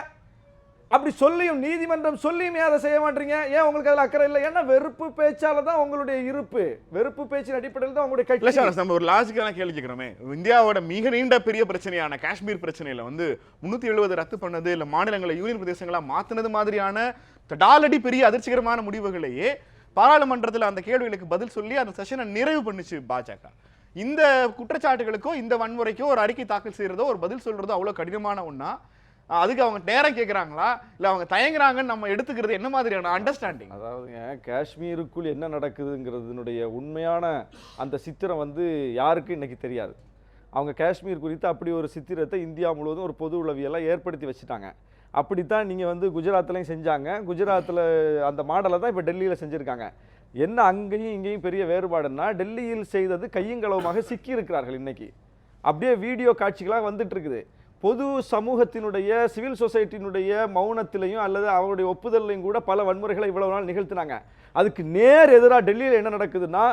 அப்படி சொல்லியும் நீதிமன்றம் சொல்லியுமே அதை செய்ய மாட்டீங்க. ஏன் உங்களுக்கு அதில் அக்கறை இல்லை? ஏன்னா வெறுப்பு பேச்சால தான் உங்களுடைய இருப்பு, வெறுப்பு பேச்சின் அடிப்படையில் தான் உங்களுடைய கட்சி. நம்ம ஒரு லாஜிக்கான கேள்வி கேட்கிறோமே, இந்தியாவோட மிக நீண்ட பெரிய பிரச்சனையான காஷ்மீர் பிரச்சனையில வந்து 370 ரத்து பண்ணது, இல்ல மாநிலங்களை யூனியன் பிரதேசங்களா மாத்தினது மாதிரியான டாலடி பெரிய அதிர்ச்சிகரமான முடிவுகளையே பாராளுமன்றத்தில் அந்த கேள்விகளுக்கு பதில் சொல்லி அந்த செஷனை நிறைவு பண்ணுச்சு பாஜக. இந்த குற்றச்சாட்டுகளுக்கோ இந்த வன்முறைக்கோ ஒரு அறிக்கை தாக்கல் செய்யறதோ ஒரு பதில் சொல்றதோ அவ்வளவு கடினமான ஒண்ணா? அதுக்கு அவங்க நேரம் கேட்கறாங்களா இல்ல அவங்க தயங்குறாங்கன்னு நம்ம எடுத்துக்கிறது என்ன மாதிரியான அண்டர்ஸ்டாண்டிங்? அதாவதுங்க, காஷ்மீருக்குள் என்ன நடக்குதுங்கிறதுனுடைய உண்மையான அந்த சித்திரம் வந்து யாருக்கு இன்னைக்கு தெரியாது. அவங்க காஷ்மீர் குறித்து அப்படி ஒரு சித்திரத்தை இந்தியா முழுவதும் ஒரு பொது உளவியெல்லாம் ஏற்படுத்தி வச்சுட்டாங்க. அப்படித்தான் நீங்கள் வந்து குஜராத்லையும் செஞ்சாங்க. குஜராத்தில் அந்த மாடலை தான் இப்போ டெல்லியில் செஞ்சுருக்காங்க. என்ன அங்கேயும் இங்கேயும் பெரிய வேறுபாடுன்னா, டெல்லியில் செய்தது கையங்களவுமாக சிக்கி இருக்கிறார்கள். இன்னைக்கு அப்படியே வீடியோ காட்சிகளாக வந்துட்டு இருக்குது. பொது சமூகத்தினுடைய, சிவில் சொசைட்டினுடைய மௌனத்திலையும் அல்லது அவருடைய ஒப்புதலையும் கூட பல வன்முறைகளை இவ்வளவு நாள் நிகழ்த்தினாங்க. அதுக்கு நேர் எதிராக டெல்லியில் என்ன நடக்குதுன்னா,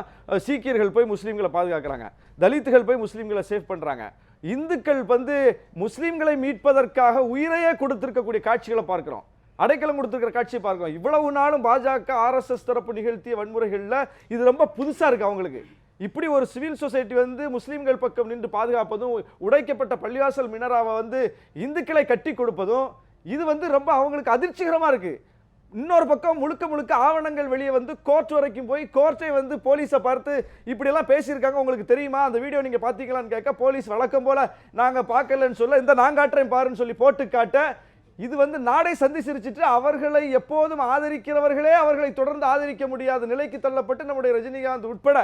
சீக்கியர்கள் போய் முஸ்லீம்களை பாதுகாக்கிறாங்க, தலித்துகள் போய் முஸ்லீம்களை சேவ் பண்ணுறாங்க, இந்துக்கள் வந்து முஸ்லீம்களை மீட்பதற்காக உயிரையே கொடுத்திருக்கக்கூடிய காட்சிகளை பார்க்கிறோம், அடைக்கலம் கொடுத்திருக்கிற காட்சியை பார்க்கிறோம். இவ்வளவு நாளும் பாஜக RSS தரப்பு நிகழ்த்திய வன்முறைகள்ல இது ரொம்ப புதுசா இருக்கு அவங்களுக்கு. இப்படி ஒரு சிவில் சொசைட்டி வந்து முஸ்லீம்கள் பக்கம் நின்று பாதுகாப்பதும், உடைக்கப்பட்ட பள்ளிவாசல் மினராவை வந்து இந்துக்களை கட்டி கொடுப்பதும், இது வந்து ரொம்ப அவங்களுக்கு அதிர்ச்சிகரமா இருக்கு. இன்னொரு பக்கம் முழுக்க முழுக்க ஆவணங்கள் வெளியே வந்து கோர்ட் வரைக்கும் போய் கோர்ட்டை வந்து போலீஸை பார்த்து இப்படியெல்லாம் பேசியிருக்காங்க, உங்களுக்கு தெரியுமா, அந்த வீடியோ நீங்க பார்த்தீங்களான்னு கேட்க, போலீஸ் வழக்கம் போல நாங்க பார்க்கலன்னு சொல்ல, இந்த நான் காட்டுறேன் பாருன்னு சொல்லி போட்டு காட்ட, இது வந்து நாடை சந்தி சிரிச்சிட்டு அவர்களை எப்போதும் ஆதரிக்கிறவர்களே அவர்களை தொடர்ந்து ஆதரிக்க முடியாத நிலைக்கு தள்ளப்பட்டு நம்முடைய ரஜினிகாந்த் உட்பட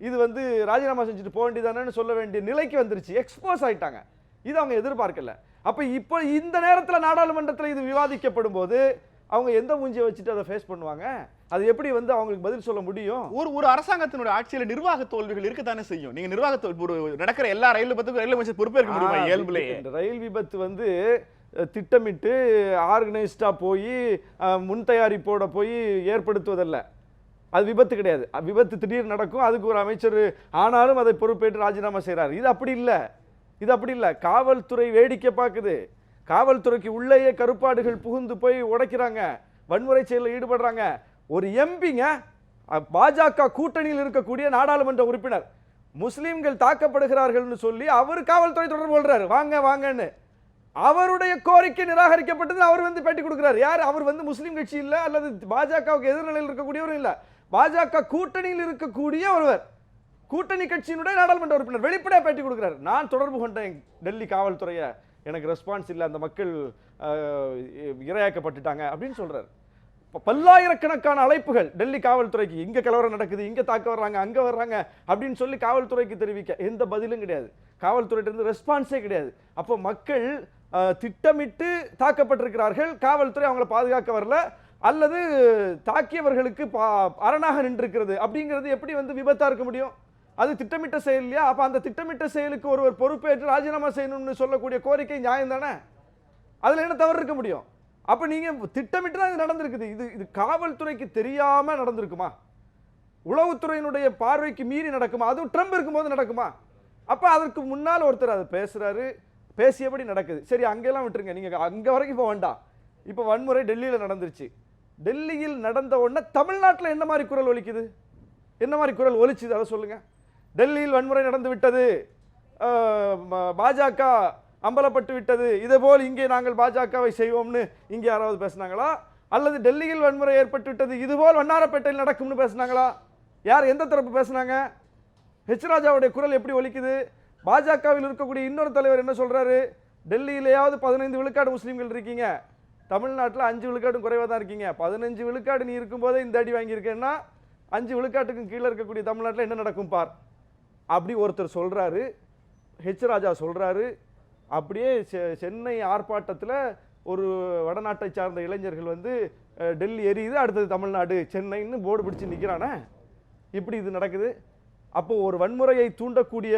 இது வந்து ராஜினாமா செஞ்சுட்டு போக வேண்டியதானு சொல்ல வேண்டிய நிலைக்கு வந்துருச்சு. எக்ஸ்போஸ் ஆயிட்டாங்க. இது அவங்க எதிர்பார்க்கல. அப்ப இப்போ இந்த நேரத்தில் நாடாளுமன்றத்தில் இது விவாதிக்கப்படும் போது அவங்க எந்த மூஞ்சியை வச்சுட்டு அதை ஃபேஸ் பண்ணுவாங்க? அது எப்படி வந்து அவங்களுக்கு பதில் சொல்ல முடியும்? ஒரு அரசாங்கத்தினுடைய ஆட்சியில நிர்வாக தோல்விகள் இருக்கத்தானே செய்யும். நீங்க நிர்வாக ஒரு நடக்கிற எல்லா ரயில் விபத்துக்கும் ரயில் அமைச்சர் பொறுப்பேற்க முடியுமா? இயல்புலேயே ரயில் விபத்து வந்து திட்டமிட்டு ஆர்கனைஸ்டா போய் முன் தயாரிப்போட போய் ஏற்படுத்துவதல்ல. அது விபத்து கிடையாது. விபத்து திடீர்னு நடக்கும், அதுக்கு ஒரு அமைச்சர் ஆனாலும் அதை பொறுப்பேற்று ராஜினாமா செய்கிறார். இது அப்படி இல்லை, இது அப்படி இல்லை. காவல்துறை வேடிக்கை பார்க்குது. காவல்துறைக்கு உள்ளேயே கருப்பாடுகள் புகுந்து போய் உடைக்கிறாங்க, வன்முறை செயலில் ஈடுபடுறாங்க. ஒரு எம்பிங்க, பாஜக கூட்டணியில் இருக்கக்கூடிய நாடாளுமன்ற உறுப்பினர், முஸ்லீம்கள் தாக்கப்படுகிறார்கள்னு சொல்லி அவர் காவல்துறை தொடர்பு கொள்றாரு, வாங்க வாங்கன்னு. அவருடைய கோரிக்கை நிராகரிக்கப்பட்டது. அவர் வந்து பேட்டி கொடுக்கிறார். யார் அவர்? வந்து முஸ்லீம் கட்சி இல்லை, அல்லது பாஜகவுக்கு எதிர்நிலையில் இருக்கக்கூடியவரும் இல்லை, பாஜக கூட்டணியில் இருக்கக்கூடிய ஒருவர், கூட்டணி கட்சியினுடைய நாடாளுமன்ற உறுப்பினர் வெளிப்படையா பேட்டி கொடுக்கிறார். நான் தொடர்பு கொண்டேன் டெல்லி காவல்துறையை, எனக்கு ரெஸ்பான்ஸ் இல்லை, அந்த மக்கள் இரையாக்கப்பட்டுட்டாங்க அப்படின்னு சொல்றாரு. பல்லாயிரக்கணக்கான அழைப்புகள் டெல்லி காவல்துறைக்கு, இங்க கலவரம் நடக்குது, இங்க தாக்க வர்றாங்க, அங்க வர்றாங்க அப்படின்னு சொல்லி காவல்துறைக்கு தெரிவிக்க எந்த பதிலும் கிடையாது. காவல்துறையிட்ட இருந்து ரெஸ்பான்ஸே கிடையாது. அப்போ மக்கள் திட்டமிட்டு தாக்கப்பட்டிருக்கிறார்கள், காவல்துறை அவங்களை பாதுகாக்க வரல, அல்லது தாக்கியவர்களுக்கு அரணாக நின்றிருக்கிறது அப்படிங்கிறது எப்படி வந்து விபத்தா இருக்க முடியும்? அது திட்டமிட்ட செயல் இல்லையா? அப்ப அந்த திட்டமிட்ட செயலுக்கு ஒருவர் பொறுப்பேற்று ராஜினாமா செய்யணும்னு சொல்லக்கூடிய கோரிக்கை நியாயம் தானே? அதுல என்ன தவறு இருக்க முடியும்? அப்ப நீங்க திட்டமிட்டு தான் இது நடந்திருக்குது. இது காவல்துறைக்கு தெரியாம நடந்திருக்குமா? உளவுத்துறையினுடைய பார்வைக்கு மீறி நடக்குமா? அதுவும் ட்ரம்ப் இருக்கும்போது நடக்குமா? அப்ப அதற்கு முன்னால் ஒருத்தர் அதை பேசுறாரு, பேசியபடி நடக்குது. சரி, அங்கெல்லாம் விட்டுருங்க, நீங்க அங்க வரைக்கும் போக வேண்டாம். இப்ப வன்முறை டெல்லியில நடந்துருச்சு. டெல்லியில் நடந்த உடனே தமிழ்நாட்டில் என்ன மாதிரி குரல் ஒலிக்குது? என்ன மாதிரி குரல் ஒலிச்சுது அதை சொல்லுங்க. டெல்லியில் வன்முறை நடந்து விட்டது, பாஜக அம்பலப்பட்டு விட்டது, இதேபோல் இங்கே நாங்கள் பாஜகவை செய்வோம்னு இங்கே யாராவது பேசினாங்களா? அல்லது டெல்லியில் வன்முறை ஏற்பட்டு விட்டது, இதுபோல் வண்ணாரப்பேட்டையில் நடக்கும்னு பேசினாங்களா? யார் எந்த தரப்பு பேசினாங்க? ஹெச் ராஜாவுடைய குரல் எப்படி ஒலிக்குது? பாஜகவில் இருக்கக்கூடிய இன்னொரு தலைவர் என்ன சொல்றாரு? டெல்லியிலேயாவது 15 விழுக்காடு முஸ்லீம்கள் இருக்கீங்க, தமிழ்நாட்டில் 5 விழுக்காடும் குறைவாக தான் இருக்கீங்க. 15 விழுக்காடு நீ இருக்கும்போதே இந்த அடி வாங்கியிருக்கேன்னா 5 விழுக்காட்டுக்கும் கீழே இருக்கக்கூடிய தமிழ்நாட்டில் என்ன நடக்கும் பார் அப்படி ஒருத்தர் சொல்றாரு. ஹெச் ராஜா சொல்றாரு. அப்படியே சென்னை ஆர்ப்பாட்டத்தில் ஒரு வடநாட்டை சார்ந்த இளைஞர்கள் வந்து டெல்லி எரியுது, அடுத்தது தமிழ்நாடு சென்னைன்னு போர்டு பிடிச்சு நிற்கிறானே, இப்படி இது நடக்குது. அப்போ ஒரு வன்முறையை தூண்டக்கூடிய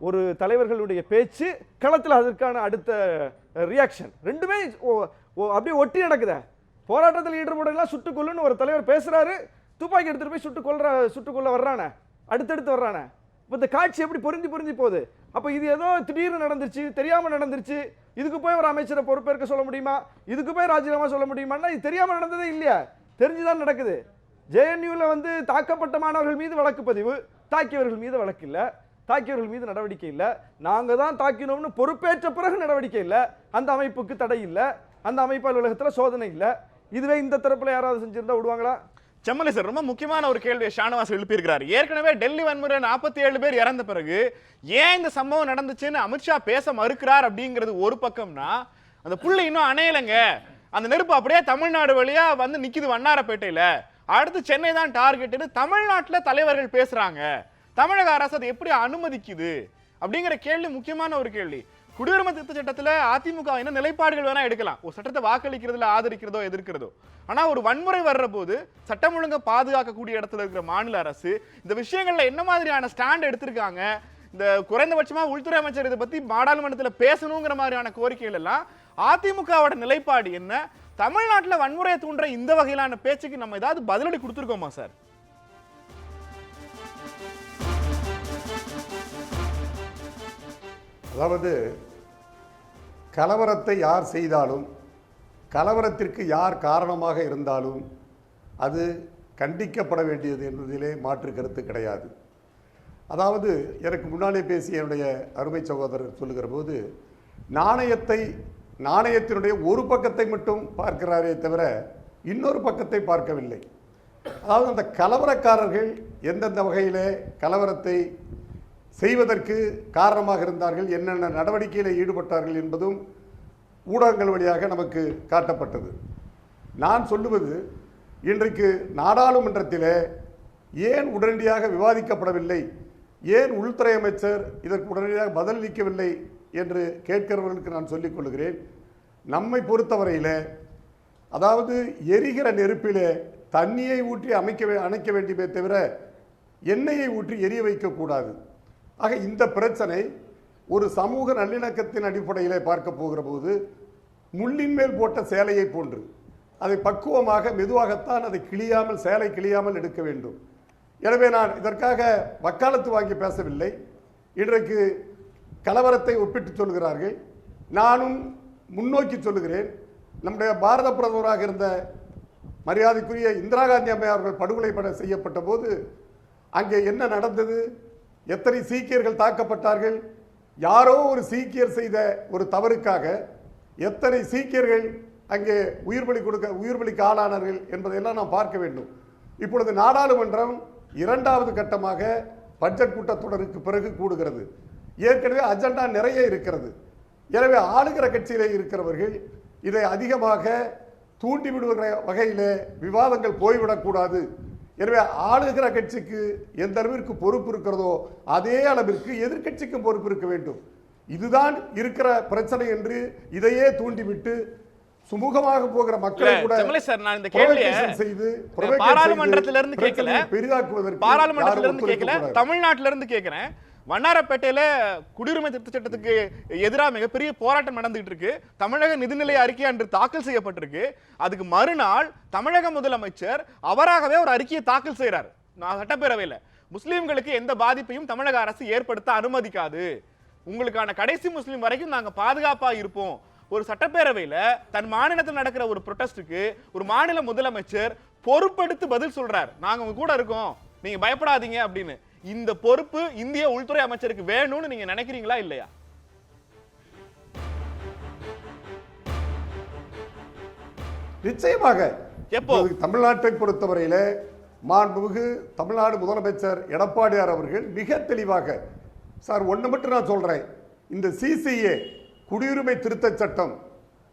ஒரு தலைவர்களுடைய பேச்சு, களத்தில் அதற்கான அடுத்த ரியாக்ஷன், ரெண்டுமே அப்படியே ஒட்டி நடக்குது. போராட்டத்தில் ஈடுபடலாம் சுட்டுக்கொள்ளுன்னு ஒரு தலைவர் பேசுறாரு, துப்பாக்கி எடுத்துட்டு போய் சுட்டுக்கொள்ள வர்றானே, அடுத்தடுத்து வர்றானே. இப்போ இந்த காட்சி எப்படி பொருந்தி போகுது? அப்போ இது ஏதோ திடீர்னு நடந்துருச்சு, தெரியாம நடந்துருச்சு, இதுக்கு போய் ஒரு அமைச்சரை பொறுப்பேற்க சொல்ல முடியுமா? இதுக்கு போய் ராஜினாமா சொல்ல முடியுமான்னா இது தெரியாம நடந்ததே இல்லையா, தெரிஞ்சுதான் நடக்குது. ஜேஎன்யூல வந்து தாக்கப்பட்ட மாணவர்கள் மீது வழக்கு பதிவு, தாக்கியவர்கள் மீது வழக்கு இல்லை, தாக்கியவர்கள் மீது நடவடிக்கை இல்லை. நாங்க தான் தாக்கினோம்னு பொறுப்பேற்ற பிறகு நடவடிக்கை இல்லை, அந்த அமைப்புக்கு தடை இல்லை, அந்த அமைப்பு அலுவலகத்தில் சோதனை இல்லை. இதுவே இந்த தரப்புல யாராவது செஞ்சிருந்தா விடுவாங்களா? செம்மலை சார், ரொம்ப முக்கியமான ஒரு கேள்வியை ஷானவாஸ் எழுப்பியிருக்கிறார். ஏற்கனவே டெல்லி வன்முறை 47 பேர் இறந்த பிறகு ஏன் இந்த சம்பவம் நடந்துச்சுன்னு அமித்ஷா பேச மறுக்கிறார் அப்படிங்கிறது ஒரு பக்கம்னா, அந்த புள்ளி இன்னும் அணையலைங்க, அந்த நெருப்பு அப்படியே தமிழ்நாடு வழியா வந்து நிக்குது வண்ணாரப்பேட்டையில, அடுத்து சென்னை தான் டார்கெட்னு தமிழ்நாட்டில் தலைவர்கள் பேசுறாங்க. தமிழக அரசு அதை எப்படி அனுமதிக்குது அப்படிங்கிற கேள்வி முக்கியமான ஒரு கேள்வி. குடியுரிமை திருத்த சட்டத்துல அதிமுக என்ன நிலைப்பாடுகள் வேணா எடுக்கலாம், ஒரு சட்டத்தை வாக்களிக்கிறதுல ஆதரிக்கிறதோ எதிர்க்கிறதோ. ஆனா ஒரு வன்முறை வர்ற போது சட்டம் ஒழுங்கை பாதுகாக்கக்கூடிய இடத்துல இருக்கிற மாநில அரசு இந்த விஷயங்கள்ல என்ன மாதிரியான ஸ்டாண்ட் எடுத்திருக்காங்க? இந்த குறைந்தபட்சமா உள்துறை அமைச்சர் இதை பத்தி நாடாளுமன்றத்தில் பேசணுங்கிற மாதிரியான கோரிக்கைகள் எல்லாம் அதிமுகவோட நிலைப்பாடு என்ன? தமிழ்நாட்டில் வன்முறையை தூண்டுற இந்த வகையிலான பேச்சுக்கு நம்ம ஏதாவது பதிலடி கொடுத்துருக்கோமா சார்? அதாவது கலவரத்தை யார் செய்தாலும், கலவரத்திற்கு யார் காரணமாக இருந்தாலும் அது கண்டிக்கப்பட வேண்டியது என்பதிலே மாற்று கருத்து கிடையாது. அதாவது எனக்கு முன்னாலே பேசிய என்னுடைய அருமை சகோதரர் சொல்லுகிற போது நாணயத்தினுடைய ஒரு பக்கத்தை மட்டும் பார்க்கிறாரே தவிர இன்னொரு பக்கத்தை பார்க்கவில்லை. அதாவது அந்த கலவரக்காரர்கள் எந்தெந்த வகையிலே கலவரத்தை செய்வதற்கு காரணமாக இருந்தார்கள், என்னென்ன நடவடிக்கையில் ஈடுபட்டார்கள் என்பதும் ஊடகங்கள் வழியாக நமக்கு காட்டப்பட்டது. நான் சொல்லுவது, இன்றைக்கு நாடாளுமன்றத்திலே ஏன் உடனடியாக விவாதிக்கப்படவில்லை, ஏன் உள்துறை அமைச்சர் இதற்கு உடனடியாக பதிலளிக்கவில்லை என்று கேட்கிறவர்களுக்கு நான் சொல்லிக் கொள்கிறேன். நம்மை பொறுத்தவரையில் அதாவது எரிகிற நெருப்பிலே தண்ணியை ஊற்றி அணைக்க வேண்டுமே தவிர எண்ணெயை ஊற்றி எரிய வைக்கக்கூடாது. ஆக இந்த பிரச்சனை ஒரு சமூக நல்லிணக்கத்தின் அடிப்படையிலே பார்க்க போகிற போது முள்ளின் மேல் போட்ட சேலையை போன்று அதை பக்குவமாக மெதுவாகத்தான் அதை கிளியாமல் சேலை கிளியாமல் எடுக்க வேண்டும். எனவே நான் இதற்காக வக்காலத்து வாங்கி பேசவில்லை. இன்றைக்கு கலவரத்தை ஒப்பிட்டு சொல்கிறார்கள். நானும் முன்னோக்கி சொல்லுகிறேன். நம்முடைய பாரத பிரதமராக இருந்த மரியாதைக்குரிய இந்திரா காந்தி அம்மையார் அவர்கள் படுகொலை செய்யப்பட்ட போது அங்கே என்ன நடந்தது? எத்தனை சீக்கியர்கள் தாக்கப்பட்டார்கள்? யாரோ ஒரு சீக்கியர் செய்த ஒரு தவறுக்காக எத்தனை சீக்கியர்கள் அங்கே உயிர்பலிக்கு ஆளானார்கள் என்பதையெல்லாம் நாம் பார்க்க வேண்டும். இப்பொழுது நாடாளுமன்றம் இரண்டாவது கட்டமாக பட்ஜெட் கூட்டத்தொடருக்கு பிறகு கூடுகிறது. ஏற்கனவே அஜெண்டா நிறைய இருக்கிறது. எனவே ஆளுகிற கட்சியிலே இருக்கிறவர்கள் இதை அதிகமாக தூண்டிவிடுகிற வகையிலே விவாதங்கள் போய்விடக்கூடாது. எனவே ஆளுகிற கட்சிக்கு எந்த அளவிற்கு பொறுப்பு இருக்கிறதோ அதே அளவிற்கு எதிர்கட்சிக்கும் பொறுப்பு இருக்க வேண்டும். இதுதான் இருக்கிற பிரச்சனை என்று இதையே தூண்டிவிட்டு சுமூகமாக போகிற மக்களை கூட செய்து பாராளுமன்றத்திலிருந்து கேட்கல, பெரிதாக்குவதற்கு பாராளுமன்றத்திலிருந்து கேட்கல, தமிழ்நாட்டிலிருந்து கேட்கிறேன். வண்ணாரப்பேட்டையில குடியுரிமை திருத்த சட்டத்துக்கு எதிராக மிகப்பெரிய போராட்டம் நடந்துட்டு இருக்கு. தமிழக நிதிநிலை அறிக்கை அன்று தாக்கல் செய்யப்பட்டிருக்கு. அதுக்கு மறுநாள் தமிழக முதலமைச்சர் அவராகவே ஒரு அறிக்கையை தாக்கல் செய்யறார் சட்டப்பேரவையில். முஸ்லிம்களுக்கு எந்த பாதிப்பையும் தமிழக அரசு ஏற்படுத்த அனுமதிக்காது, உங்களுக்கான கடைசி முஸ்லிம் வரைக்கும் நாங்க பாதுகாப்பா இருப்போம். ஒரு சட்டப்பேரவையில தன் மாநிலத்தில் நடக்கிற ஒரு புரொட்டஸ்டுக்கு ஒரு மாநில முதலமைச்சர் பொறுப்பெடுத்து பதில் சொல்றார், நாங்க உங்க கூட இருக்கோம், நீங்க பயப்படாதீங்க அப்படின்னு. இந்த பொறுப்பு இந்திய உள்துறை அமைச்சருக்கு வேணும்னு நீங்க நினைக்கிறீங்களா இல்லையா? நிச்சயமாக. எப்போ தமிழ்நாட்டை பொறுத்தவரையில மாண்புமிகு தமிழ்நாடு முதலமைச்சர் எடப்பாடியார் அவர்கள் மிக தெளிவாக, சார் ஒண்ணு மட்டும் நான் சொல்றேன், இந்த சிசிஏ குடியுரிமை திருத்த சட்டம்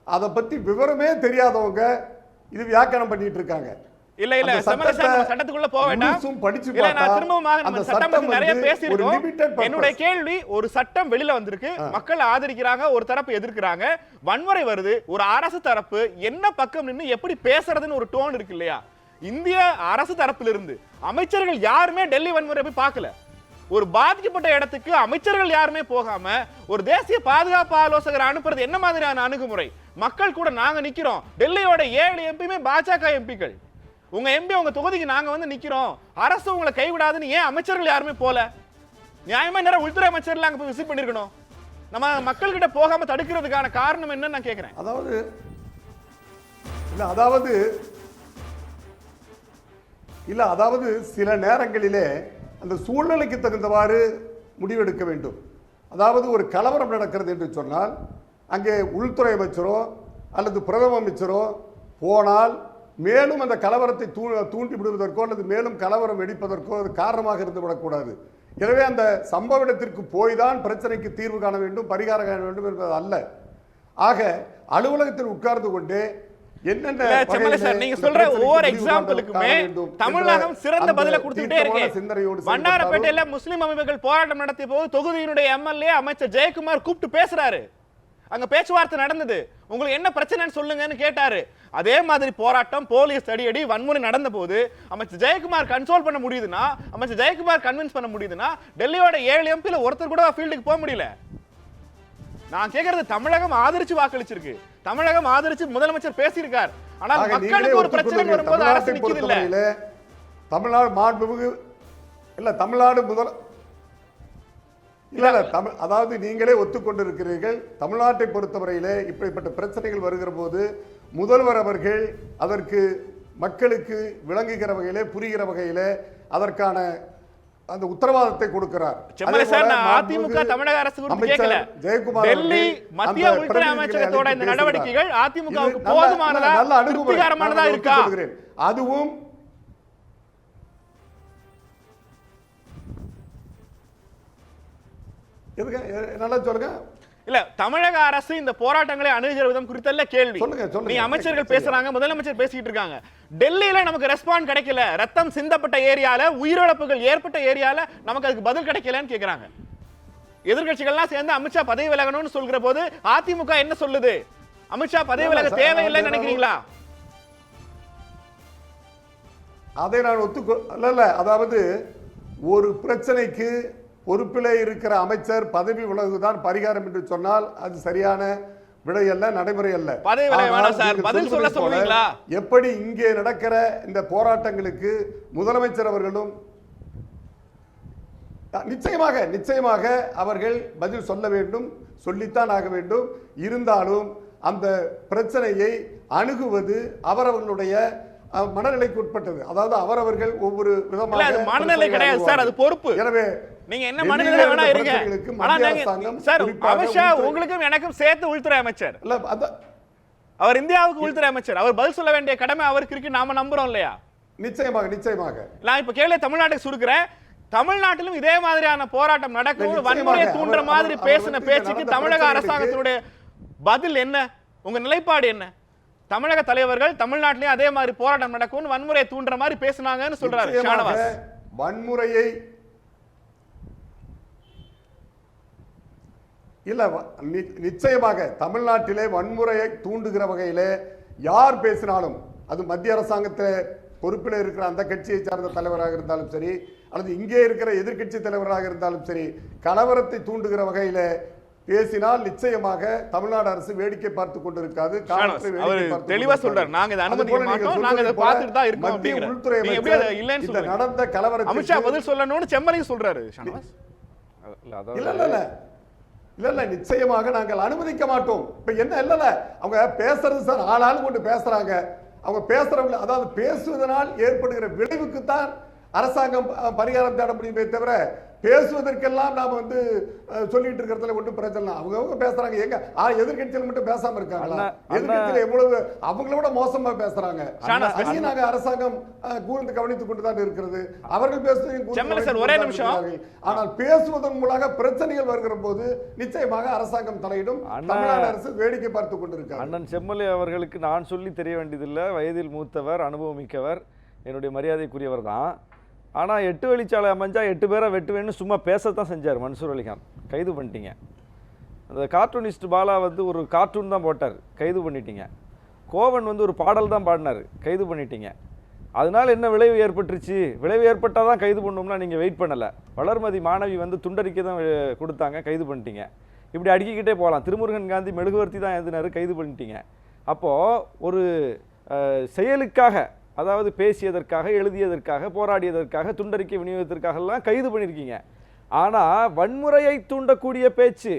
அதை பத்தி விவரமே தெரியாதவங்க இது வியாக்கியானம் பண்ணிட்டு இருக்காங்க. இல்ல இல்ல சட்டத்துக்குள்ள போக வேண்டாம். நான் திரும்பவும் நம்ம சட்டம் பத்தி நிறைய பேசியிருக்கோம். என்னுடைய கேள்வி, ஒரு சட்டம் வெளியில வந்திருக்கு, மக்கள் ஆதரிக்கிறாங்க, ஒரு தரப்பு எதிர்க்கிறாங்க, வன்முறை வருது, ஒரு அரசு தரப்பு என்ன பக்கம் நின்னு எப்படி பேசுறதுன்னு ஒரு டோன் இருக்கு இல்லையா? இந்திய அரசு தரப்பிலிருந்து அமைச்சர்கள் யாருமே டெல்லி வன்முறை போய் பார்க்கல. ஒரு பாதிக்கப்பட்ட இடத்துக்கு அமைச்சர்கள் யாருமே போகாம ஒரு தேசிய பாதுகாப்பு ஆலோசகர் அனுப்புறது என்ன மாதிரியான அணுகுமுறை? மக்கள் கூட நாங்க நிக்கிறோம். டெல்லியோட 7 எம்பியுமே பாஜக எம்பிக்கள். உங்க எம்பி உங்க தொகுதிக்கு நாங்க வந்து நிக்கிறோம், அரசு உங்களை கைவிடாதுன்னு ஏன் அமைச்சர்கள் யாருமே போல? நியாயமா நேரம் உள்துறை அமைச்சர்கள் அங்க போய் விசிட் பண்ணிருக்கணும். நம்ம மக்கள் கிட்ட போகாம தடுக்கிறதுக்கான காரணம் என்னன்னு நான் கேட்கிறேன். அதாவது சில நேரங்களிலே அந்த சூழ்நிலைக்கு தகுந்தவாறு முடிவெடுக்க வேண்டும். அதாவது ஒரு கலவரம் நடக்கிறது என்று சொன்னால் அங்கே உள்துறை அமைச்சரோ அல்லது பிரதம அமைச்சரோ போனால் மேலும் அந்த கலவரத்தை தூண்டி விடுவதற்கோ அல்லது மேலும் கலவரம் வெடிப்பதற்கோ அது காரணமாக இருந்து விடக்கூடாது. எனவே அந்த சம்பவ இடத்திற்கு போய் தான் பிரச்சனைக்கு தீர்வு காண வேண்டும், பரிகாரம் காண வேண்டும் என்பது அல்ல. ஆக அலுவலகத்தில் உட்கார்ந்து கொண்டே நீங்க சொல்ற ஒவ்வொரு எக்ஸாம்பிளுக்குமே தமிழகம் சிறந்த பதில கொடுத்துட்டே இருக்கு. வண்ணாரப்பேட்டையில முஸ்லிம் அமைப்புகள் போராட்டம் நடத்திய போது தொகுதியினுடைய எம்எல்ஏ அமைச்சர் ஜெயக்குமார் கூப்பிட்டு பேசுறாரு. அங்க பேச்சுவார்த்தை நடந்தது. உங்களுக்கு என்ன பிரச்சனைன்னு சொல்லுங்கன்னு கேட்டாரு. அதே மாதிரி போராட்டம், போலீஸ் தடியடி, வன்முறை நடந்த போது அமைச்சர் ஜெயக்குமார் கன்சோல் பண்ண முடியுதுன்னா, அமைச்சர் ஜெயக்குமார் கன்வின்ஸ் பண்ண முடியுதுன்னா, டெல்லியோட 7 எம்பில ஒருத்தர் கூட ஃபீல்டுக்கு போக முடியல. நான் கேக்குறது, தமிழகம் ஆதரிச்சு வாக்களிச்சிருக்கு, தமிழகம் ஆதரிச்சு முதலமைச்சர் பேசியிருக்கார். ஆனால் மக்களுக்கு ஒரு பிரச்சனை வரும்போது அரசு நிக்குது இல்ல. தமிழ்நாடு மாண்புமிகு இல்ல தமிழ்நாடு முதல் அதாவது நீங்களே ஒத்துக்கொண்டிருக்கிறீர்கள். தமிழ்நாட்டை பொறுத்தவரையிலே இப்படிப்பட்ட பிரச்சனைகள் வருகிற போது முதல்வர் அவர்கள் அதற்கு மக்களுக்கு விளங்குகிற வகையிலே, புரிகிற வகையிலே அதற்கான அந்த உத்தரவாதத்தை கொடுக்கிறார். அதிமுக தமிழக அரசு கேட்கல. டெல்லி மத்திய உள்துறை அமைச்சகத்தோட இந்த நடவடிக்கைகள் அதிமுகவுக்கு போதுமானதா, திருப்திகரமானதா இருக்கா? அதுவும் நல்லா சொல்லுங்க. இல்ல, தமிழக அரசு இந்த போராட்டங்களை அணுகிற விதம் குறித்தல்ல கேள்வி. நீ அமைச்சர்கள் பேசுறாங்க, முதலமைச்சர் பேசிட்டு இருக்காங்க. டெல்லியில நமக்கு ரெஸ்பான்ஸ் கிடைக்கல, ரத்தம் சிந்தப்பட்ட ஏரியால, உயிரிழப்புகள் ஏற்பட்ட ஏரியால நமக்கு அதுக்கு பதில் கிடைக்கலன்னு கேக்குறாங்க. எதிர்கட்சிகள்லாம் சேர்ந்து அமித்ஷா பதவி விலகணும்னு சொல்கிற போது அதிமுக என்ன சொல்லுது? அமித்ஷா பதவி விலக தேவையில்லைன்னு நினைக்கிறீங்களா? அதை நான் இல்ல அதாவது ஒரு பிரச்சனைக்கு பொறுப்பிலே இருக்கிற அமைச்சர் பதவி விலகுதான் பரிகாரம் என்று சொன்னால் அது சரியான விடை அல்ல, நடைமுறை அல்ல. எப்படி இங்கே நடக்கிற இந்த போராட்டங்களுக்கு முதலமைச்சர் அவர்களும் நிச்சயமாக அவர்கள் பதில் சொல்ல வேண்டும், சொல்லித்தான் ஆக வேண்டும். இருந்தாலும் அந்த பிரச்சனையை அணுகுவது அவரவர்களுடைய மனநிலைக்கு உட்பட்டது. அதாவது அவரவர்கள் ஒவ்வொரு விதமாக மனநிலை கிடையாது சார், அது பொறுப்பு. எனவே நீங்க என்ன மனநிலை வேணா இருங்க. சார் அமித்ஷா உங்களுக்கும் எனக்கும் சேர்த்து உள்துறை அமைச்சர் இல்ல, அவர் இந்தியாவுக்கு உள்துறை அமைச்சர், அவர் பதில் சொல்ல வேண்டிய கடமை அவருக்கு இருக்கு, நாம நம்புறோம் இல்லையா? நிச்சயமாக நான் இப்ப கேள்வி தமிழ்நாட்டுக்கு சுருக்கிறேன். தமிழ்நாட்டிலும் இதே மாதிரியான போராட்டம் நடக்கும், வன்முறையை தூண்டுற மாதிரி பேசின பேச்சுக்கு தமிழக அரசாங்கத்தினுடைய பதில் என்ன, உங்க நிலைப்பாடு என்ன? தமிழக தலைவர்கள் தமிழ்நாட்டிலேயே அதே மாதிரி போராட்டம் நடக்கும், வன்முறையை தூண்டுற மாதிரி பேசினாங்கன்னு சொல்றாரு ஷானவாஸ். வன்முறையை இல்ல, நிச்சயமாக தமிழ்நாட்டிலே வன்முறையை தூண்டுகிற வகையிலே யார் பேசினாலும், அது மத்திய அரசாங்கத்தில் பொறுப்பில் இருக்கிற அந்த கட்சியை சார்ந்த தலைவராக இருந்தாலும் சரி, அல்லது இங்கே இருக்கிற எதிர்கட்சி தலைவராக இருந்தாலும் சரி, கலவரத்தை தூண்டுகிற வகையில பேசினால் நிச்சயமாக தமிழ்நாடு அரசு வேடிக்கை பார்த்து கொண்டிருக்காது. தெளிவா சொல்றாரு, நாங்க இதை அனுமதிக்க மாட்டோம், நாங்க இதை பார்த்துட்டு தான் இருக்கோம். மத்திய உள்துறை அமைச்சர் இல்லன்னு சொல்றாரு. நடந்த கலவரத்தை அமித்ஷா பதில் சொல்லணும்னு செம்மலையும் சொல்றாரு ஷானவாஸ். இல்ல நிச்சயமாக நாங்கள் அனுமதிக்க மாட்டோம். இப்ப என்ன இல்ல அவங்க பேசுறது சார், ஆளாலும் கொண்டு பேசுறாங்க. அவங்க பேசுறவங்க, அதாவது பேசுவதனால் ஏற்படுகிற விளைவுக்கு தான் அரசாங்கம் பரிகாரம் தேட முடியுமே தவிர பேசுவதற்கெல்லாம் நாம சொல்லிட்டு இருக்கிறதுல ஒன்றும் பிரச்சனை. அவங்க பேசுறாங்க, எங்க எதிர்கட்சியில் மட்டும் பேசாம இருக்காங்களா? எதிர்கட்சியில எவ்வளவு அவங்களோட மோசமா பேசுறாங்க. நாங்க அரசாங்கம் கூர்ந்து கவனித்துக் கொண்டுதான் இருக்கிறது. அவர்கள் பேசுவதையும் ஒரே நிமிஷம். ஆனால் பேசுவதன் மூலமாக பிரச்சனைகள் வருகிற போது நிச்சயமாக அரசாங்கம் தலையிடும். தமிழ்நாடு அரசு வேடிக்கை பார்த்து கொண்டிருக்காங்க. அண்ணன் செம்மலை அவர்களுக்கு நான் சொல்லி தெரிய வேண்டியதில்லை, வயதில் மூத்தவர், அனுபவமிக்கவர், என்னுடைய மரியாதைக்குரியவர் தான். ஆனால் 8 வழிச்சாலை அமைஞ்சா 8 பேரை வெட்டுவேன்னு சும்மா பேசத்தான் செஞ்சார் மன்சூர் அலிகான். கைது பண்ணிட்டீங்க. அந்த கார்ட்டூனிஸ்ட் பாலா ஒரு கார்ட்டூன் தான் போட்டார், கைது பண்ணிட்டீங்க. கோவன் ஒரு பாடல் தான் பாடினார், கைது பண்ணிட்டீங்க. அதனால் என்ன விளைவு ஏற்பட்டுருச்சு? விளைவு ஏற்பட்டால் தான் கைது பண்ணோம்னா நீங்கள் வெயிட் பண்ணலை. வளர்மதி மாணவி துண்டறிக்கை தான் கொடுத்தாங்க, கைது பண்ணிட்டீங்க. இப்படி அடுக்கிக்கிட்டே போகலாம். திருமுருகன் காந்தி மெழுகுவர்த்தி தான் எழுதினார், கைது பண்ணிட்டீங்க. அப்போது ஒரு செயலுக்காக, அதாவது பேசியதற்காக, எழுதியதற்காக, போராடியதற்காக, துண்டறிக்கை விநியோகத்திற்காகலாம் கைது பண்ணியிருக்கீங்க. ஆனால் வன்முறையை தூண்டக்கூடிய பேச்சு,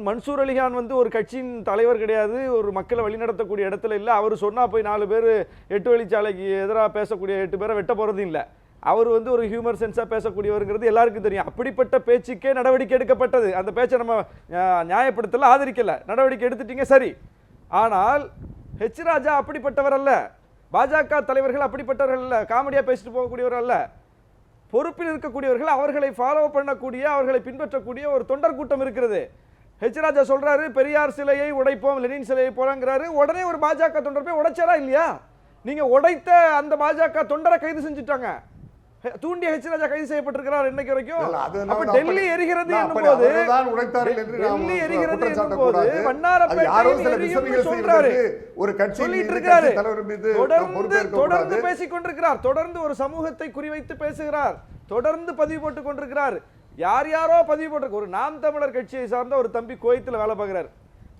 மன்சூர் அலிகான் ஒரு கட்சியின் தலைவர் கிடையாது, ஒரு மக்களை வழிநடத்தக்கூடிய இடத்துல இல்லை. அவர் சொன்னால் போய் 4 பேர் 8 வழிச்சாலைக்கு எதிராக பேசக்கூடிய 8 பேரை வெட்ட போகிறது இல்லை. அவர் ஒரு ஹியூமர் சென்ஸாக பேசக்கூடியவருங்கிறது எல்லாருக்கும் தெரியும். அப்படிப்பட்ட பேச்சுக்கே நடவடிக்கை எடுக்கப்பட்டது. அந்த பேச்சை நம்ம நியாயப்படுத்தல, ஆதரிக்கலை, நடவடிக்கை எடுத்துட்டீங்க, சரி. ஆனால் ஹெச் ராஜா அப்படிப்பட்டவர் அல்ல, பாஜக தலைவர்கள் அப்படிப்பட்டவர்கள் அல்ல, காமெடியாக பேசிட்டு போகக்கூடியவர் அல்ல. பொறுப்பில் இருக்கக்கூடியவர்கள், அவர்களை ஃபாலோ பண்ணக்கூடிய, அவர்களை பின்பற்றக்கூடிய ஒரு தொண்டர் கூட்டம் இருக்கிறது. ஹெச் ராஜா சொல்றாரு பெரியார் சிலையை உடைப்போம், லெனின் சிலையை போலங்கிறாரு. உடனே ஒரு பாஜக தொண்டர் போய் உடைச்சாரா இல்லையா? நீங்க உடைத்த அந்த பாஜக தொண்டரை கைது செஞ்சுட்டாங்க. தூண்டிய ஹெச் ராஜா கைது செய்யப்பட்டிருக்கிறார் இன்னைக்கு வரைக்கும். அப்ப டெல்லி எரிகிறது என்னும்போது, டெல்லி எரிகிறது என்னும்போது வண்ணாரப்பேட்டை சொல்றாரு, ஒரு கட்சி சொல்லிட்டு இருக்காரு, தொடர்ந்து பேசிக் கொண்டிருக்கிறார், தொடர்ந்து ஒரு சமூகத்தை குறிவைத்து பேசுகிறார், தொடர்ந்து பதிவு போட்டுக் கொண்டிருக்கிறார். யாரோ பதிவு போட்டு, ஒரு நாம் தமிழர் கட்சியை சார்ந்த ஒரு தம்பி கோயத்தில் வேலை பார்க்கிறார்.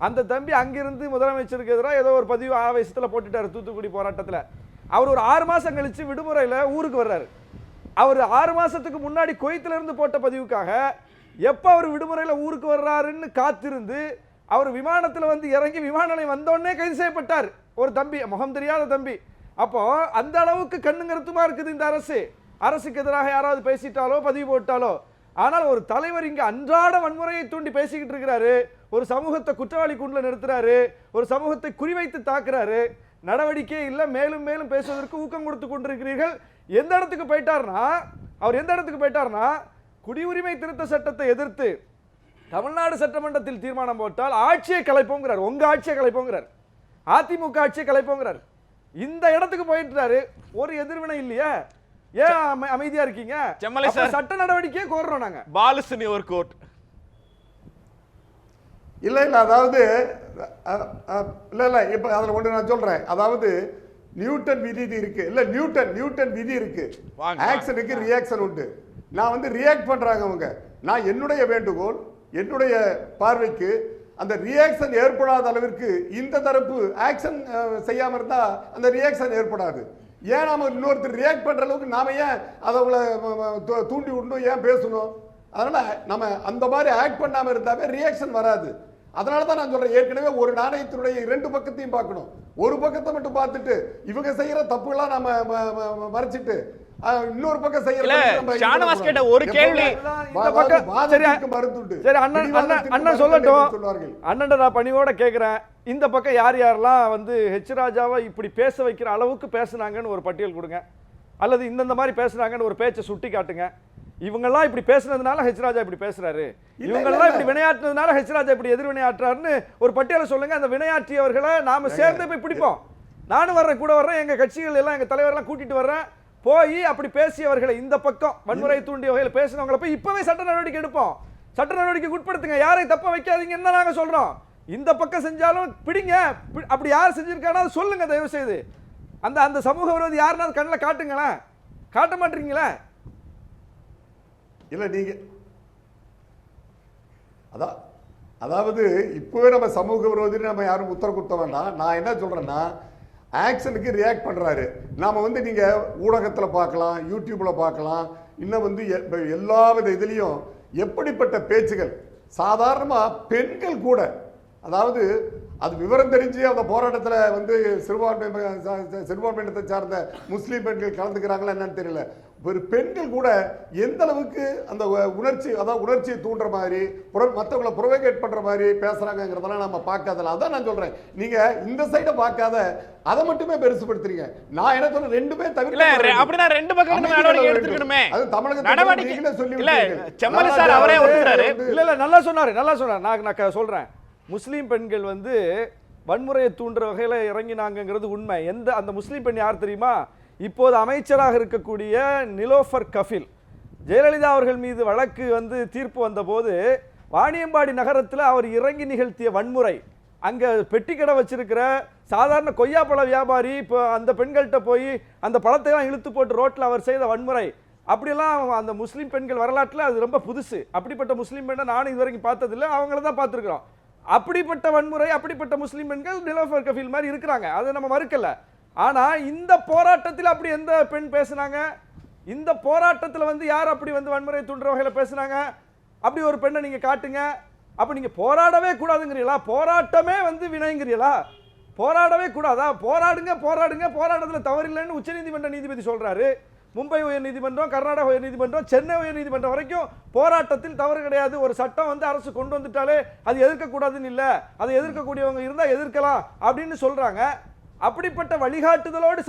அந்த தம்பி அங்கிருந்து முதலமைச்சருக்கு எதிராக ஏதோ ஒரு பதிவு ஆவேசத்தில் போட்டுட்டார் தூத்துக்குடி போராட்டத்தில். அவர் ஒரு 6 மாசம் கழிச்சு விடுமுறையில் ஊருக்கு வர்றாரு. அவர் 6 மாசத்துக்கு முன்னாடி கோயத்துல இருந்து போட்ட பதிவுக்காக எப்ப அவர் விடுமுறையில் ஊருக்கு வர்றாருன்னு காத்திருந்து அவர் விமானத்தில் இறங்கி விமான நிலையம் வந்தோடனே கைது செய்யப்பட்டார். ஒரு தம்பி, முகம் தெரியாத தம்பி. அப்போ அந்த அளவுக்கு கண்ணுங்கருத்துமா இருக்குது இந்த அரசு. அரசுக்கு எதிராக யாராவது பேசிட்டாலோ பதிவு போட்டாலோ. ஆனால் ஒரு தலைவர் இங்க அன்றாட வன்முறையை தூண்டி பேசிக்கிட்டு இருக்கிறாரு, ஒரு சமூகத்தை குற்றவாளி கூண்டில் நிறுத்துறாரு, ஒரு சமூகத்தை குறிவைத்து தாக்குறாரு. நடவடிக்கை இல்லை, மேலும் மேலும் பேசுவதற்கு ஊக்கம் கொடுத்து கொண்டிருக்கிறீர்கள். எந்த இடத்துக்கு போயிட்டார்னா குடியுரிமை திருத்த சட்டத்தை எதிர்த்து தமிழ்நாடு சட்டமன்றத்தில் தீர்மானம் போட்டால் ஆட்சியை கலைப்போங்கிறார். உங்க ஆட்சியை கலைப்போங்கிறார், அதிமுக ஆட்சியை கலைப்போங்கிறார். இந்த இடத்துக்கு போயிட்டாரு. ஒரு எதிர்வினை இல்லையா? ஏன் அமைதியா இருக்கீங்க? சட்ட நடவடிக்கையை கோர்றோம் நாங்க. பாலசினி ஒரு கோர்ட் இல்ல அதாவது இல்ல இப்ப அதுல ஒன்று நான் சொல்றேன். அதாவது நியூட்டன் விதி இருக்கு. இல்ல நியூட்டன் விதி இருக்கு. வாங்க. ஆக்ஷனுக்கு ரியாக்ஷன் உண்டு. நான் வந்து ரியாக்ட் பண்றாங்க அவங்க. நான் என்னுடைய வேண்டுகோள், என்னுடைய பார்வைக்கு அந்த ரியாக்ஷன் ஏற்படாத அளவிற்கு இந்த தரப்பு ஆக்ஷன் செய்யாம இருந்தா அந்த ரியாக்ஷன் ஏற்படாது. ஏன் நாம இன்னொருத்தர் ரியாக்ட் பண்ற அளவுக்கு நாம ஏன் அதை தூண்டி விடணும், ஏன் பேசணும்? அதனால நம்ம அந்த மாதிரி ஆக்ட் பண்ணாம இருந்தாவே ரியாக்ஷன் வராது. அதனால தான் நான் சொல்றேன், ஏற்கனவே ஒரு நாணயத்தினுடைய 2 பக்கத்தையும் பார்க்கணும். ஒரு பக்கத்தை மட்டும் பார்த்துட்டு இவங்க செய்யற தப்புலாம் நம்ம மறைச்சிட்டு இன்னொரு பக்கம் செய்யற ஷானவாஸ் கேட்ட ஒரு கேள்வி இந்த பக்கம் சரி அண்ணன் சொல்லட்டும். அண்ணன் நான் பணிவோட கேட்கிறேன், இந்த பக்கம் யார் யாரெல்லாம் வந்து ஹெச் ராஜாவை இப்படி பேச வைக்கிற அளவுக்கு பேசுனாங்கன்னு ஒரு பட்டியல் கொடுங்க, அல்லது இந்த மாதிரி பேசுனாங்கன்னு ஒரு பேச்சை சுட்டி காட்டுங்க. இவங்கெல்லாம் இப்படி பேசுனதுனால ஹெச் ராஜா இப்படி பேசுறாரு, இவங்கெல்லாம் இப்படி வினையாற்றினதுனால ஹெச் ராஜா இப்படி எதிர் வினையாற்றாருன்னு ஒரு பட்டியலை சொல்லுங்க. அந்த வினையாற்றியவர்களை நாம சேர்ந்து போய் பிடிப்போம். நானும் வர்றேன், கூட வர்றேன், எங்க கட்சிகள் எல்லாம் எங்க தலைவரெல்லாம் கூட்டிட்டு வர்றேன். போய் அப்படி பேசியவர்களை, இந்த பக்கம் வன்முறை தூண்டிய வகையில் பேசினவங்களை போய் இப்பவே சட்ட நடவடிக்கை எடுப்போம். சட்ட நடவடிக்கை உட்படுத்துங்க, யாரையும் தப்ப வைக்காதீங்கன்னு நாங்க சொல்றோம். இந்த பக்கம் செஞ்சாலும் பிடிங்க. அப்படி யார் செஞ்சிருக்கானா சொல்லுங்க தயவு செய்து. அந்த சமூக விரோதி யாருன்னா கண்ணில் காட்டுங்களேன். காட்ட மாட்டீங்களே. இல்ல நீங்க அதாவது இப்பவே நம்ம சமூக விரோதின்னு நம்ம யாரும் உத்தரவு கொடுத்த வேண்டாம். நான் என்ன சொல்றேன்னா, ஆக்ஷனுக்கு ரியாக்ட் பண்றாரு. நாம வந்து நீங்க ஊடகத்துல பார்க்கலாம், யூடியூப்ல பார்க்கலாம், இன்னும் வந்து எல்லா வித இதுலயும் எப்படிப்பட்ட பேச்சுகள். சாதாரணமா பெண்கள் கூட, அதாவது அது விவரம் தெரிஞ்சு அந்த போராட்டத்தில் வந்து சிறுபான்மையினத்தை சார்ந்த முஸ்லீம் பெண்கள் கலந்துக்கிறாங்களா என்னன்னு தெரியல. ஒரு பெண்கள் கூட எந்த அளவுக்கு அந்த உணர்ச்சி, அதாவது உணர்ச்சியை தூண்டுற மாதிரி மற்றவங்களை புரோவோகேட் பண்ற மாதிரி பேசுறாங்கிறதெல்லாம் நம்ம பார்க்காதல. அதான் நான் சொல்றேன், நீங்க இந்த சைட பார்க்காத அதை மட்டுமே பெருசுபடுத்துறீங்க. நான் என்ன சொல்றேன், ரெண்டுமே தவிர அப்படினா ரெண்டு பக்கம் நடவடிக்கை எடுத்துக்கணுமே. அது தமிழகத்துல நீங்களே சொல்லி இல்ல செம்மலை சார் அவரே ஒத்துறாரு. இல்ல நல்லா சொன்னாரு. நான் சொல்றேன், முஸ்லீம் பெண்கள் வந்து வன்முறையை தூண்டுற வகையில் இறங்கினாங்கிறது உண்மை. அந்த முஸ்லீம் பெண் யார் தெரியுமா? இப்போது அமைச்சராக இருக்கக்கூடிய நிலோஃபர் கஃபில். ஜெயலலிதா அவர்கள் மீது வழக்கு வந்து தீர்ப்பு வந்தபோது வாணியம்பாடி நகரத்தில் அவர் இறங்கி நிகழ்த்திய வன்முறை, அங்கே பெட்டி கடை வச்சிருக்கிற சாதாரண கொய்யாப்பழ வியாபாரி இப்போ அந்த பெண்கள்கிட்ட போய் அந்த பழத்தையெல்லாம் இழுத்து போட்டு ரோட்டில் அவர் செய்த வன்முறை, அப்படியெல்லாம் அந்த முஸ்லீம் பெண்கள் வரலாற்றில் அது ரொம்ப புதுசு. அப்படிப்பட்ட முஸ்லீம் பெண்ணை நானும் இது வரைக்கும் பார்த்ததில்லை, அவங்கள தான் பார்த்துருக்குறோம். அப்படிப்பட்ட வன்முறை, அப்படிப்பட்ட முஸ்லீம் பெண்கள் நிலோஃபர் கஃபீல் மாதிரி இருக்கிறாங்க, அதை நம்ம மறுக்கல. ஆனா இந்த போராட்டத்தில் அப்படி எந்த பெண் பேசுனாங்க? இந்த போராட்டத்தில் வந்து யார் அப்படி வந்து வன்முறை தூண்டுற வகையில் பேசுனாங்க? அப்படி ஒரு பெண்ணை நீங்க காட்டுங்க. அப்ப நீங்க போராடவே கூடாதுங்கிறீங்களா? போராட்டமே வந்து வினைங்கிறீங்களா? போராடவே கூடாதா? போராடுங்க, போராட்டத்தில் தவறில்லைன்னு உச்சநீதிமன்ற நீதிபதி சொல்றாரு. மும்பை உயர் நீதிமன்றம், கர்நாடக உயர் நீதிமன்றம், சென்னை உயர் நீதிமன்றம் வரைக்கும் போராட்டத்தில் தவறு கிடையாது. ஒரு சட்டம் வந்து அரசு கொண்டு வந்துட்டாலே அது எதிர்க்கக்கூடாதுன்னு இல்லை, அதை எதிர்க்கக்கூடியவங்க இருந்தால் எதிர்க்கலாம் அப்படின்னு சொல்றாங்க. அப்படிப்பட்ட வழிகாட்டுதலோடு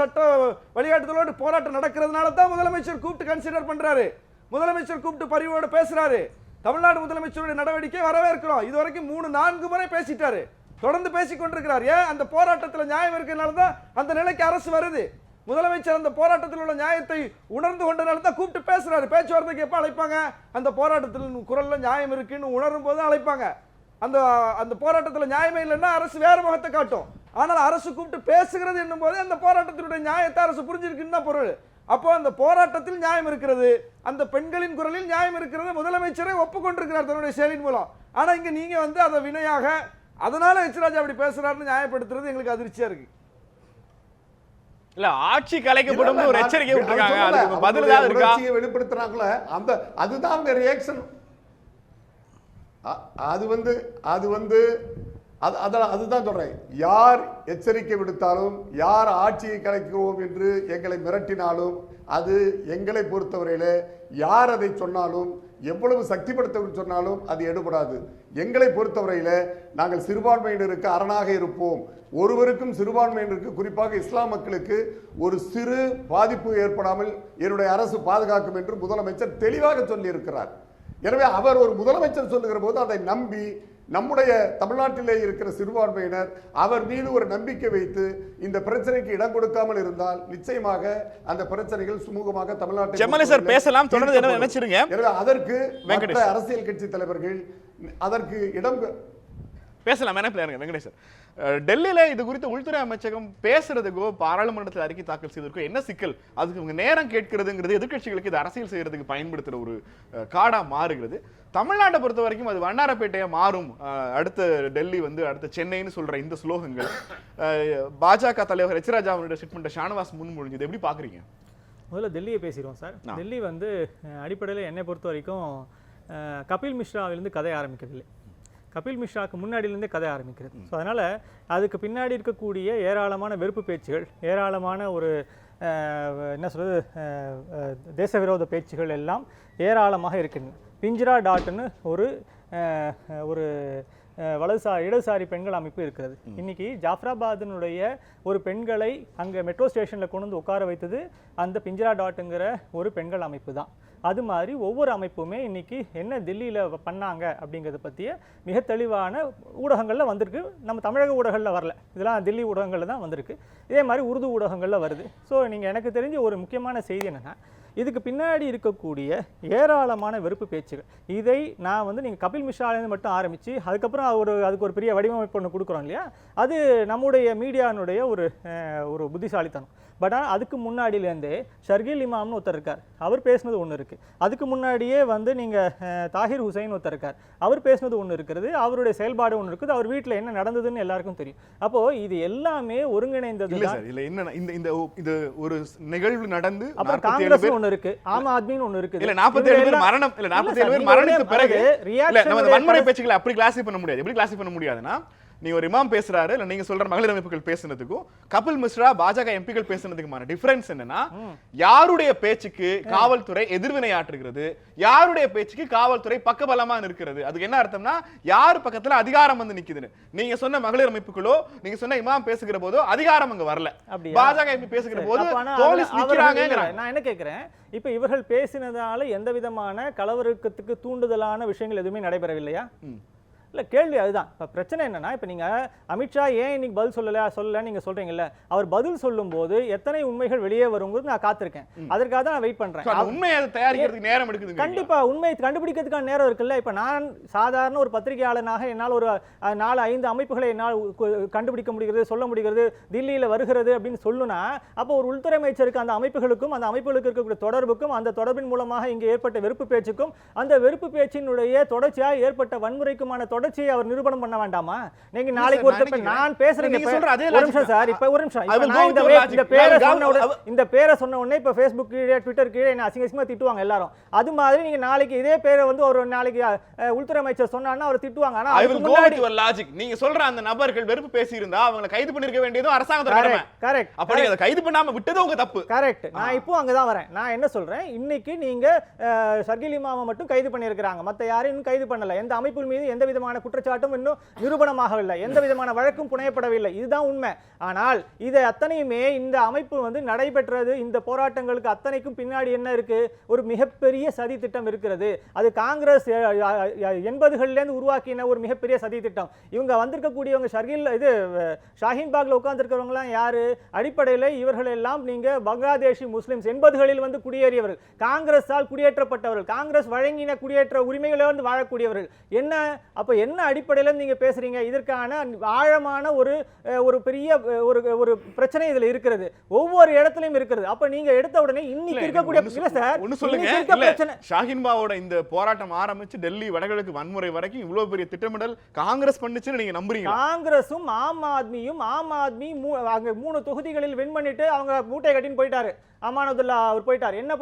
போராட்டம் நடக்கிறதுனால தான் முதலமைச்சர் கூப்பிட்டு கன்சிடர் பண்றாரு. முதலமைச்சர் கூப்பிட்டு பரிவோடு பேசுறாரு. தமிழ்நாடு முதலமைச்சருடைய நடவடிக்கை வரவேற்கிறோம். இதுவரைக்கும் 3-4 முறை பேசிட்டாரு, தொடர்ந்து பேசிக் கொண்டிருக்கிறார். ஏன்? அந்த போராட்டத்தில் நியாயம் இருக்கிறதுனால தான் அந்த நிலைக்கு அரசு வருது. முதலமைச்சர் அந்த போராட்டத்தில் உள்ள நியாயத்தை உணர்ந்து கொண்டனால தான் கூப்பிட்டு பேசுறாரு. பேச்சுவார்த்தைக்கு எப்ப அழைப்பாங்க? அந்த போராட்டத்தில் குரல்ல நியாயம் இருக்குன்னு உணரும் போது அழைப்பாங்க. அந்த போராட்டத்தில் நியாயமே இல்லைன்னா அரசு வேற முகத்தை காட்டும். ஆனால் அரசு கூப்பிட்டு பேசுகிறது என்னும் போது அந்த போராட்டத்தினுடைய நியாயத்தை அரசு புரிஞ்சிருக்குன்னு தான் பொருள். அப்போ அந்த போராட்டத்தில் நியாயம் இருக்கிறது, அந்த பெண்களின் குரலில் நியாயம் இருக்கிறது, முதலமைச்சரை ஒப்புக்கொண்டிருக்கிறார் தன்னுடைய செயலின் மூலம். ஆனா இங்க நீங்க வந்து அதை வினையாக, அதனால ஹெச் ராஜா அப்படி பேசுறாருன்னு நியாயப்படுத்துறது எங்களுக்கு அதிர்ச்சியா இருக்கு. இல்ல ஆட்சி கலைக்கப்படும் ஒரு எச்சரிக்கை விட்டுருக்காங்க, அதுக்கு பதில் தான் இருக்கா? வெளிப்படுத்துறாங்களே அந்த அதுதான் அவங்க ரியாக்ஷன். அதுதான் சொல்றேன், யார் எச்சரிக்கை விடுத்தாலும், யார் ஆட்சியை கலைக்கிறோம் என்று எங்களை மிரட்டினாலும், அது எங்களை பொறுத்தவரையிலே யார் அதை சொன்னாலும், எவ்வளவு சக்திப்படுத்த சொன்னாலும் அது எடுபடாது. எங்களை பொறுத்தவரையில நாங்கள் சிறுபான்மையினருக்கு அரணாக இருப்போம். ஒருவருக்கும் சிறுபான்மையினருக்கு, குறிப்பாக இஸ்லாம் மக்களுக்கு ஒரு சிறு பாதிப்பு ஏற்படாமல் என்னுடைய அரசு பாதுகாக்கும் என்று முதலமைச்சர் தெளிவாக சொல்லி இருக்கிறார். எனவே அவர் ஒரு முதலமைச்சர் சொல்லுகிற போது அதை நம்பி நம்முடைய தமிழ்நாட்டிலே இருக்கிற சிறுபான்மையினர் அவர் மீது ஒரு நம்பிக்கை வைத்து இந்த பிரச்சனைக்கு இடம் கொடுக்காமல் இருந்தால் நிச்சயமாக அந்த பிரச்சனைகள் சுமூகமாக தமிழ்நாட்டில் செம்மலை சார் பேசலாம், தொடர்ந்து என்ன நினைச்சிருங்க. எனவே அதற்கு மற்ற அரசியல் கட்சி தலைவர்கள் அதற்கு இடம் பேசலாம். என்ன வெங்கடேஷ் சார், டெல்லியில இது குறித்து உள்துறை அமைச்சகம் பேசுறதுக்கோ பாராளுமன்றத்தில் அறிக்கை தாக்கல் செய்வதற்கோ என்ன சிக்கல்? அதுக்கு இவங்க நேரம் கேட்கிறதுங்கிறது எதிர்க்கட்சிகளுக்கு இது அரசியல் செய்யறதுக்கு பயன்படுத்துற ஒரு காடா மாறுகிறது. தமிழ்நாட்டை பொறுத்த வரைக்கும் அது வண்ணாரப்பேட்டையா மாறும், அடுத்த டெல்லி வந்து அடுத்த சென்னைன்னு சொல்ற இந்த ஸ்லோகங்கள் பாஜக தலைவர் எச் ராஜாவுடைய ஸ்டேட்மெண்ட் ஷானவாஸ் முன்மொழிஞ்சது எப்படி பாக்குறீங்க? முதல்ல டெல்லியை பேசிடுவோம் சார். டெல்லி வந்து அடிப்படையில் என்னை பொறுத்த வரைக்கும் கபில் மிஸ்ராவிலிருந்து கதை ஆரம்பிக்கவில்லை, கபில் மிஸ்ராவுக்கு முன்னாடியிலேருந்தே கதை ஆரம்பிக்கிறது. ஸோ அதனால் அதுக்கு பின்னாடி இருக்கக்கூடிய ஏராளமான வெறுப்பு பேச்சுகள், ஏராளமான ஒரு என்ன சொல்கிறது தேச விரோத பேச்சுகள் எல்லாம் ஏராளமாக இருக்கின்றன. பிஞ்சிரா டாட்னு ஒரு இடதுசாரி பெண்கள் அமைப்பு இருக்கிறது. இன்னைக்கு ஜாஃப்ராபாத்தினுடைய ஒரு பெண்களை அங்கே மெட்ரோ ஸ்டேஷனில் கொண்டு வந்து உட்கார வைத்தது அந்த பிஞ்சிரா டாட்டுங்கிற ஒரு பெண்கள் அமைப்பு தான். அது மாதிரி ஒவ்வொரு அமைப்புமே இன்னைக்கு என்ன டெல்லியில் பண்ணாங்க அப்படிங்கிறத பற்றிய மிக தெளிவான ஊடகங்களில் வந்திருக்கு. நம்ம தமிழக ஊடகங்களில் வரல, இதெல்லாம் டெல்லி ஊடகங்களில் தான் வந்திருக்கு. இதே மாதிரி உருது ஊடகங்களில் வருது. ஸோ நீங்கள் எனக்கு தெரிஞ்ச ஒரு முக்கியமான செய்தி என்னென்னா, இதுக்கு பின்னாடி இருக்கக்கூடிய ஏராளமான வெறுப்பு பேச்சுகள், இதை நான் வந்து நீங்கள் கபில் மிஸ்ராலேருந்து மட்டும் ஆரம்பித்து அதுக்கப்புறம் அதுக்கு ஒரு பெரிய வடிவமைப்பு ஒன்று கொடுக்குறோம் இல்லையா, அது நம்முடைய மீடியானுடைய ஒரு புத்திசாலித்தனம். பட் ஆனால் அதுக்கு முன்னாடியிலேருந்தே ஷர்கில் இமாம்னு ஒருத்தர் இருக்கார், அவர் பேசுனது ஒன்று இருக்குது. அதுக்கு முன்னாடியே வந்து நீங்கள் தாஹிர் ஹுசைன் ஒருத்தர் இருக்கார், அவர் பேசுனது ஒன்று இருக்கிறது, அவருடைய செயல்பாடு ஒன்று இருக்குது, அவர் வீட்டில் என்ன நடந்ததுன்னு எல்லாருக்கும் தெரியும். அப்போது இது எல்லாமே ஒருங்கிணைந்தது. இல்லை என்னன்னா இந்த ஒரு நிகழ்வு நடந்து அப்புறம் காங்கிரஸ் ஒன்று இருக்கு, ஆம் ஆத்மின்னு ஒன்று இருக்குது. இல்ல 47 பேர் மரணம், இல்ல 47 பேர் மரணித்த பிறகு நம்ம வன்முறை பேச்சுக்களை அப்படி கிளாசிஃபை பண்ண முடியாது. எப்படி கிளாசிஃபை பண்ண முடியாதுன்னா, நீங்க ஒரு இமாம் பேசுறாரு, இல்ல நீங்க சொல்ற மகளிர் அமைப்புகள் பேசுனதுக்கும் கபில் மிஸ்ரா பாஜக எம்பிகள் பேசுனதுக்குமான டிஃபரன்ஸ் என்னன்னா, யாருடைய பேச்சுக்கு காவல்துறை எதிர்வினை ஆற்றுகிறது, யாருடைய பேச்சுக்கு காவல்துறை பக்கபலமா இருக்கிறது. அதுக்கு என்ன அர்த்தம்னா, யார் பக்கத்துல அதிகாரம் வந்து நிக்குதுன்னு. நீங்க சொன்ன மகளிர் அமைப்புகளோ நீங்க சொன்ன இமாம் பேசுகிற போதோ அதிகாரம் அங்க வரல, பாஜக எம்பி பேசுகிற போது போலீஸ் நிக்கிறாங்க. நான் என்ன கேட்கிறேன், இப்ப இவர்கள் பேசினதால எந்த விதமான கலவரத்துக்கு தூண்டுதலான விஷயங்கள் எதுவுமே நடைபெறவில்லையா? இல்லை, கேள்வி அதுதான். இப்போ பிரச்சனை என்னன்னா, இப்போ நீங்கள் அமித்ஷா ஏன் இன்னைக்கு பதில் சொல்லலை நீங்கள் சொல்கிறீங்கல்ல, அவர் பதில் சொல்லும்போது எத்தனை உண்மைகள் வெளியே வருங்கிறது நான் காத்திருக்கேன். அதற்காக தான் நான் வெயிட் பண்ணுறேன். உண்மையை தயாரிக்கிறதுக்கு நேரம் எடுக்குது. கண்டிப்பாக உண்மையை கண்டுபிடிக்கிறதுக்கான நேரம் இருக்குல்ல. இப்போ நான் சாதாரண ஒரு பத்திரிகையாளனாக என்னால் ஒரு 4-5 அமைப்புகளை என்னால் கண்டுபிடிக்க முடிகிறது, சொல்ல முடிகிறது, தில்லியில் வருகிறது அப்படின்னு சொல்லுனா, அப்போ ஒரு உள்துறை அமைச்சருக்கு அந்த அமைப்புகளுக்கும் அந்த அமைப்புகளுக்கு இருக்கக்கூடிய தொடர்புக்கும் அந்த தொடர்பின் மூலமாக இங்கே ஏற்பட்ட வெறுப்பு பேச்சுக்கும் அந்த வெறுப்பு பேச்சினுடைய தொடர்ச்சியாக ஏற்பட்ட வன்முறைக்குமான தொடர்ச்சியை அவர் நிரூபணம் பண்ண வேண்டாமா? நீங்க நாளைக்கு ஒருத்தர் நான் பேசுறேன், ஒரு நிமிஷம் சார், இப்ப ஒரு நிமிஷம், இந்த பேரை சொன்ன உடனே இப்ப Facebook கீழே ட்விட்டர் கீழே என்ன அசிங்கமா திட்டுவாங்க எல்லாரும். அது மாதிரி நீங்க நாளைக்கு இதே பேரை வந்து ஒரு நாளைக்கு உள்துறை அமைச்சர் சொன்னான்னா அவர் திட்டுவாங்க. ஆனா அதுக்கு முன்னாடி ஒரு லாஜிக், நீங்க சொல்ற அந்த நபர்கள் வெறுப்பு பேசி இருந்தா அவங்களை கைது பண்ணிருக்க வேண்டியதும் அரசாங்கத்தோட கடமை. கரெக்ட். அப்ப நீங்க அதை கைது பண்ணாம விட்டது உங்க தப்பு. கரெக்ட். நான் இப்போ அங்கதான் வரேன். நான் என்ன சொல்றேன், இன்னைக்கு நீங்க ஷர்கில் இமாமை மட்டும் கைது பண்ணியிருக்காங்க, மத்த யாரையும் கைது பண்ணல. எந்த அமைப்பு மீது எந்த விதமான குற்றச்சாட்டும் இன்னும் நிரூபணமாகவில்லை, எந்த விதமான வழக்கும் புனையப்படவில்லை. இதுதான் உண்மை. ஆனால் இதை அத்தனையுமே இந்த அமைப்பு வந்து நடைபெற்றது, இந்த போராட்டங்களுக்கு அத்தனைக்கும் பின்னாடி என்ன இருக்கு, ஒரு மிகப்பெரிய சதி திட்டம் இருக்கிறது. அது காங்கிரஸ் 80களிலிருந்து உருவாக்கின ஒரு மிகப்பெரிய சதி திட்டம். இவங்க வந்திருக்கக்கூடியவங்க ஷாஹீன் பாக்ல உட்கார்ந்துருக்கிறவங்களாம் யாரு? அடிப்படையில் இவர்கள் எல்லாம் நீங்க பங்களாதேஷி முஸ்லிம்ஸ் 80களில் வந்து குடியேறியவர்கள், காங்கிரஸால் குடியேற்றப்பட்டவர்கள், காங்கிரஸ் வழங்கின குடியேற்ற உரிமைகளோடு வாழக்கூடியவர்கள். என்ன அப்ப என்ன அடிப்படையில் நீங்க பேசுறீங்க? இதற்கான ஆழமான ஒரு பெரிய ஒரு பிரச்சனை இதுல இருக்கிறது, ஒவ்வொரு இடத்துலயும் இருக்கிறது. அப்ப நீங்க எடுத்த உடனே இன்னைக்கு இருக்கக்கூடிய இல்ல சார் ஒன்னு சொல்லுங்க, ஷாஹீன் பாவோட இந்த போராட்டம் ஆரம்பிச்சு டெல்லி வடகிழக்கு வன்முறை வரைக்கும் இவ்வளவு பெரிய திட்டமிடல் காங்கிரஸ் பண்ணுச்சுன்னு நீங்க நம்புறீங்க? காங்கிரஸும் ஆம் ஆத்மி 3 தொகுதிகளில் வின் பண்ணிட்டு அவங்க மூட்டை கட்டின்னு போயிட்டாரு. அமானுதுல்லா அவர் போயிட்டார். என்ன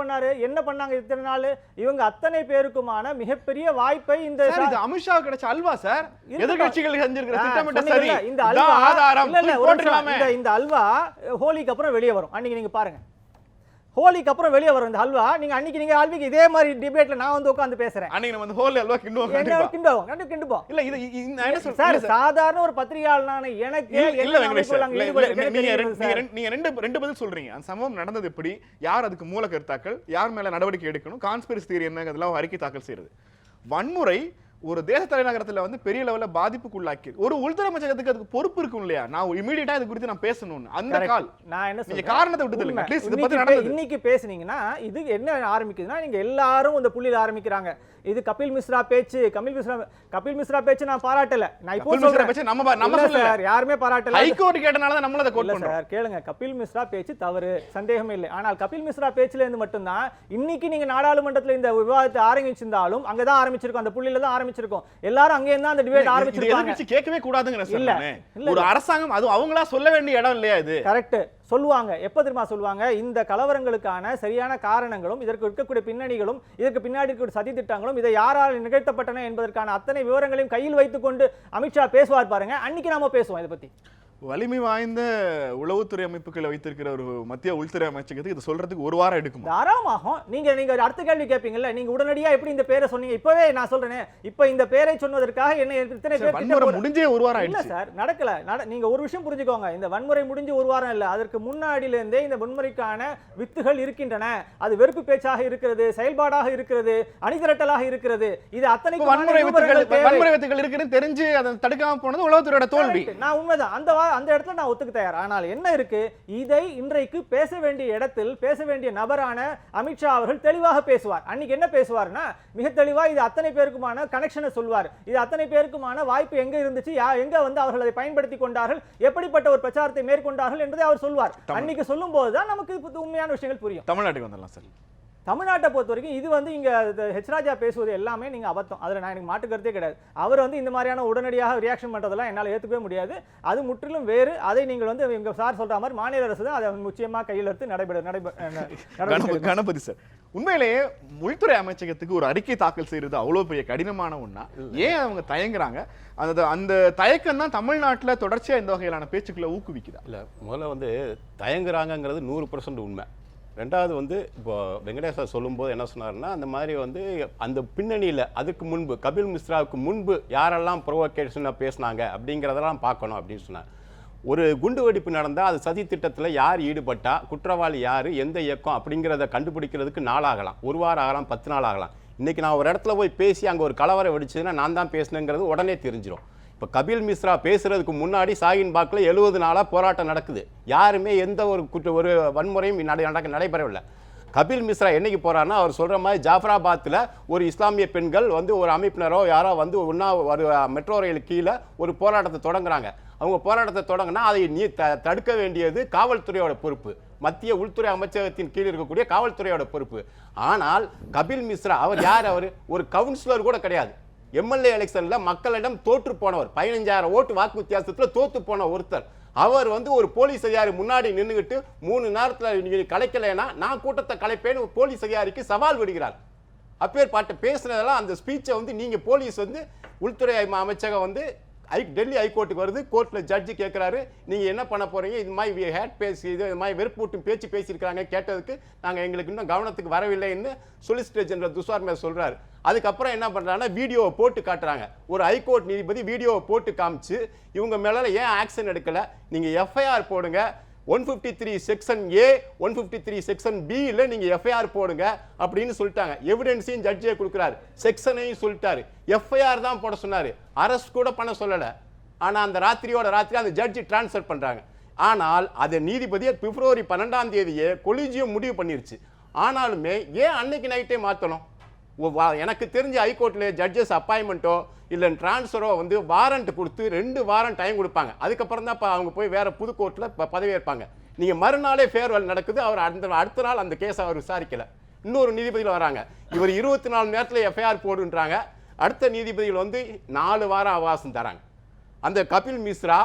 பண்ணாங்க இத்தனை நாள்? இவங்க அத்தனை பேருக்குமான மிகப்பெரிய வாய்ப்பை இந்த அமித்ஷா கிடைச்ச அல்வா சார், எதிர்க்கட்சிகள் செஞ்சிருக்கிற திட்டமிட்ட சரி, இந்த அல்வா ஆதாரம் இந்த அல்வா ஹோலிக்கு அப்புறம் வெளியே வரும். அன்னைக்கு நீங்க பாருங்க, ஹோலிக்கு அப்புறம் வெளியே வரும் இந்த ஹல்வா. நீங்க ஹல்விக்கு இதே மாதிரி டிபேட்ல நான் வந்து உட்கார்ந்து பேசுறேன். அன்னைக்கு நம்ம வந்து ஹோலி ஹல்வா கிண்டுவோம். இல்ல இது நான் என்ன சொல்றேன் சார், சாதாரண ஒரு பத்திரிகையாளனான எனக்கு நீங்க ரெண்டு பதில் சொல்றீங்க. அந்த சம்பவம் நடந்தது எப்படி, யார் அதுக்கு மூல கருத்தாக்கள், யார் மேல நடவடிக்கை எடுக்கணும், கான்ஸ்பிரசி தியரி என்ன, அதெல்லாம் அறிக்கை தாக்கல் செய்யறது. வன்முறை ஒரு தேச தலைநகரத்துல வந்து பெரிய லெவல்ல பாதிப்புக்குள்ளாக்கி ஒரு உள்துறை அமைச்சகத்துக்கு அதுக்கு பொறுப்பு இருக்கும் இல்லையா? நான் இமீடியட்டா இது குறித்து நான் பேசணும்னு அந்த கால் நான் என்ன நீங்க சொல்றேன், காரணத்தை விட்டு தெரியல. அட்லீஸ்ட் இத பத்தி நடந்தது இன்னைக்கு பேசுனீங்கன்னா இது என்ன ஆரம்பிக்குதுன்னா நீங்க எல்லாரும் இந்த புள்ளியில ஆரம்பிக்கிறாங்க. இது கபில் மிஸ்ரா பேச்சு, கபில் மிஸ்ரா பேச்சு நான் பாராட்டல. நான் இப்போ சொல்றேன் பேச்சு நம்ம சொல்லல சார், யாருமே பாராட்டல. ஹைகோர்ட் கேட்டனால தான் நம்மள அத கோட் பண்றோம் சார். கேளுங்க, கபில் மிஸ்ரா பேச்சு தவறு, சந்தேகமே இல்லை. ஆனால் கபில் மிஸ்ரா பேச்சுல இருந்து மட்டும் தான் இன்னைக்கு நீங்க நாடாளுமன்றத்துல இந்த விவாதத்தை ஆரம்பிச்சிருந்தாலும் அங்க தான் ஆரம்பிச்சிருக்கோம், அந்த புள்ளியில தான் ஆரம்பிச்சிருக்கோம். எல்லாரும் அங்கே இருந்தா அந்த டிபேட் ஆரம்பிச்சிருக்காங்க. இது கேட்கவே கூடாதுங்கற சார். ஒரு அரசாங்கம் அது அவங்களா சொல்ல வேண்டிய இடம் இல்லையா இது? கரெக்ட் சொல்லுவாங்க. எப்ப தெரியுமா சொல்லுவாங்க? இந்த கலவரங்களுக்கான சரியான காரணங்களும் இதற்கு இருக்கக்கூடிய பின்னணிகளும் இதற்கு பின்னாடி இருக்கக்கூடிய சதி திட்டங்களும் இதை யாரால் நிகழ்த்தப்பட்டன என்பதற்கான அத்தனை விவரங்களையும் கையில் வைத்துக்கொண்டு அமித்ஷா பேசுவார் பாருங்க. அன்னைக்கு நாம பேசுவோம் இதை பத்தி. வலிமை வாய்ந்த உளவுத்துறை அமைப்புகளை வைத்திருக்கிற ஒரு மத்திய உள்துறை அமைச்சகத்துக்கு இது சொல்றதுக்கு ஒரு வாரம் எடுக்கும். தாராளமாகும். நீங்க அடுத்த கேள்வி கேட்பீங்கல்ல, நீங்க உடனடியா எப்படி இந்த பேரை சொன்னீங்க? இப்பவே நான் சொல்றேன், இப்ப இந்த பேரை சொன்னதற்காக என்ன இத்தனை பேர் வன்முறை முடிஞ்சே ஒரு வாரம் இல்ல சார், நடக்கல. நீங்க ஒரு விஷயம் புரிஞ்சுக்கோங்க, இந்த வன்முறை முடிஞ்சு ஒரு வாரம் இல்ல, அதற்கு முன்னாடியில இருந்தே இந்த வன்முறைக்கான வித்துகள் இருக்கின்றன. அது வெறுப்பு பேச்சாக இருக்கிறது, செயல்பாடாக இருக்கிறது, அணிதிரட்டலாக இருக்கிறது. இது அத்தனை வன்முறை வித்துகள் இருக்குன்னு தெரிஞ்சு அதை தடுக்காம போனது உளவுத்துறையோட தோல்வி. நான் உண்மைதான், அந்த இடத்துல நான் ஒத்துக்க தயார். ஆனால் என்ன இருக்கு, இதை இன்றைக்கு பேச வேண்டிய இடத்தில் பேச வேண்டிய நபரான அமித்ஷா அவர்கள் தெளிவாக பேசுவார். அன்னைக்கு என்ன பேசுவார்னா மிக தெளிவா இது அத்தனை பேருக்குமான கனெக்ஷனை சொல்வார். இது அத்தனை பேருக்குமான வாய்ப்பு எங்க இருந்துச்சு, எங்க வந்து அவர்கள் அதை பயன்படுத்தி கொண்டார்கள், எப்படிப்பட்ட ஒரு பிரச்சாரத்தை மேற்கொண்டார்கள் என்பதை அவர் சொல்வார். அன்னைக்கு சொல்லும் போதுதான் நமக்கு உண்மையான விஷயங்கள் புரியும். தமிழ்நாட்டுக்கு வந்துடலாம் சார். தமிழ்நாட்டை பொறுத்த வரைக்கும் இது வந்து இங்க ஹெச் ராஜா பேசுவது எல்லாமே நீங்க அபத்தம். அதுல நான் எனக்கு மாற்று கருத்தே கிடையாது. அவர் வந்து இந்த மாதிரியான உடனடியாக ரியாக்ஷன் பண்றதெல்லாம் என்னால் ஏற்றுக்கவே முடியாது. அது முற்றிலும் வேறு. அதை நீங்கள் வந்து எங்க சார் சொல்ற மாதிரி மாநில அரசு தான் அதை நிச்சயமா கையில் எடுத்து கணபதி சார், உண்மையிலேயே உள்துறை அமைச்சகத்துக்கு ஒரு அறிக்கை தாக்கல் செய்யறது அவ்வளவு பெரிய கடினமான ஒண்ணா? ஏன் அவங்க தயங்குறாங்க? அந்த தயக்கம் தான் தமிழ்நாட்டில் தொடர்ச்சியா இந்த வகையிலான பேச்சுக்களை ஊக்குவிக்குதா? இல்ல, முதல்ல வந்து தயங்குறாங்கிறது 100% உண்மை. ரெண்டாவது வந்து இப்போ வெங்கடேஷ் சொல்லும்போது என்ன சொன்னார்னா, அந்த மாதிரி வந்து அந்த பின்னணியில் அதுக்கு முன்பு கபில் மிஸ்ராவுக்கு முன்பு யாரெல்லாம் ப்ரொவோகேஷனாக பேசினாங்க அப்படிங்கிறதெல்லாம் பார்க்கணும் அப்படின்னு சொன்னார். ஒரு குண்டு வெடிப்பு நடந்தால் அது சதி திட்டத்தில் யார் ஈடுபட்டா, குற்றவாளி யார், எந்த இயக்கம் அப்படிங்கிறத கண்டுபிடிக்கிறதுக்கு நாளாகலாம், ஒரு வாரம் ஆகலாம், 10 நாள் ஆகலாம். இன்றைக்கி நான் ஒரு இடத்துல போய் பேசி அங்கே ஒரு கலவரம் வெடிச்சதுன்னா நான் தான் பேசினேங்கிறது உடனே தெரிஞ்சிடும். இப்போ கபில் மிஸ்ரா பேசுறதுக்கு முன்னாடி ஷாஹின் பாக்கில் 70 நாளாக போராட்டம் நடக்குது. யாருமே எந்த ஒரு வன்முறையும் நடைபெறவில்லை. கபில் மிஸ்ரா என்னைக்கு போறாருன்னா, அவர் சொல்ற மாதிரி ஜாஃபராபாத்தில் ஒரு இஸ்லாமிய பெண்கள் வந்து ஒரு அமைப்பினரோ யாரோ வந்து ஒரு மெட்ரோ ரயில் கீழே ஒரு போராட்டத்தை தொடங்குறாங்க. அவங்க போராட்டத்தை தொடங்கினா அதை தடுக்க வேண்டியது காவல்துறையோட பொறுப்பு, மத்திய உள்துறை அமைச்சகத்தின் கீழ் இருக்கக்கூடிய காவல்துறையோட பொறுப்பு. ஆனால் கபில் மிஸ்ரா அவர் யார்? அவர் ஒரு கவுன்சிலர் கூட கிடையாது. எம்எல்ஏ எலெக்ஷன்ல மக்களிடம் தோற்று போனவர், 15,000 ஓட்டு வாக்கு வித்தியாசத்தில் தோற்று போன ஒருத்தர். அவர் வந்து ஒரு போலீஸ் அதிகாரி முன்னாடி நின்றுகிட்டு 3 நேரத்தில் நீங்க கலைக்கலைன்னா நான் கூட்டத்தை கலைப்பேன்னு ஒரு போலீஸ் அதிகாரிக்கு சவால் விடுகிறார். அப்பேற்பட்ட பேசுனதெல்லாம் அந்த ஸ்பீச்சை வந்து நீங்க போலீஸ் வந்து உள்துறை அமைச்சகம் வந்து டெல்லி ஹைகோர்ட்டுக்கு வருது. கோர்ட்டில் ஜட்ஜி கேட்குறாரு, நீங்கள் என்ன பண்ண போகிறீங்க, இது மாதிரி இது மாதிரி வெறுப்பூட்டும் பேச்சு பேசியிருக்கிறாங்க, கேட்டதுக்கு நாங்கள் எங்களுக்கு இன்னும் கவனத்துக்கு வரவில்லைன்னு சொலிசிட்டர் ஜெனரல் துஷார் மேல் சொல்கிறாரு. அதுக்கப்புறம் என்ன பண்ணுறாங்கன்னா வீடியோவை போட்டு காட்டுறாங்க. ஒரு ஹைகோர்ட் நீதிபதி வீடியோவை போட்டு காமிச்சு இவங்க மேலே ஏன் ஆக்ஷன் எடுக்கலை, நீங்கள் எஃப்ஐஆர் போடுங்க, 153 செக்ஷன் ஏ 153 செக்ஷன் பி இல்ல நீங்க எஃப்ஐஆர் போடுங்க அப்படின்னு சொல்லிட்டாங்க. எவிடன்ஸையும் ஜட்ஜே கொடுக்குறாரு, செக்ஷனையும் சொல்லிட்டாரு, எஃப்ஐஆர் தான் போட சொன்னாரு, அரெஸ்ட் கூட பண்ண சொல்லல. ஆனா அந்த ராத்திரியோட ராத்திரி அந்த ஜட்ஜி டிரான்ஸ்ஃபர் பண்றாங்க. ஆனால் அதை நீதிபதி பிப்ரவரி 12ஆம் தேதியே கொலிஜியம் முடிவு பண்ணிருச்சு. ஆனாலுமே ஏன் அன்னைக்கு நைட்டே மாற்றணும்? எனக்கு தெரிஞ்ச ஹைகோர்ட்டில் ஜட்ஜஸ் அப்பாயின்மெண்ட்டோ இல்லை டிரான்ஸ்ஃபரோ வந்து வாரண்ட் கொடுத்து 2 வாரம் டைம் கொடுப்பாங்க. அதுக்கப்புறம் தான் இப்போ அவங்க போய் வேற புது கோர்ட்டில் பதவியேற்பாங்க. நீங்கள் மறுநாளே ஃபேர்வெல் நடக்குது, அவர் அடுத்த நாள் அந்த கேஸை அவர் விசாரிக்கலை. இன்னொரு நீதிபதிகள் வராங்க, இவர் 24 நேரத்தில் எஃப்ஐஆர் போடுன்றாங்க. அடுத்த நீதிபதிகள் வந்து 4 வாரம் அவகாசம் தராங்க. அந்த கபில் மிஸ்ரா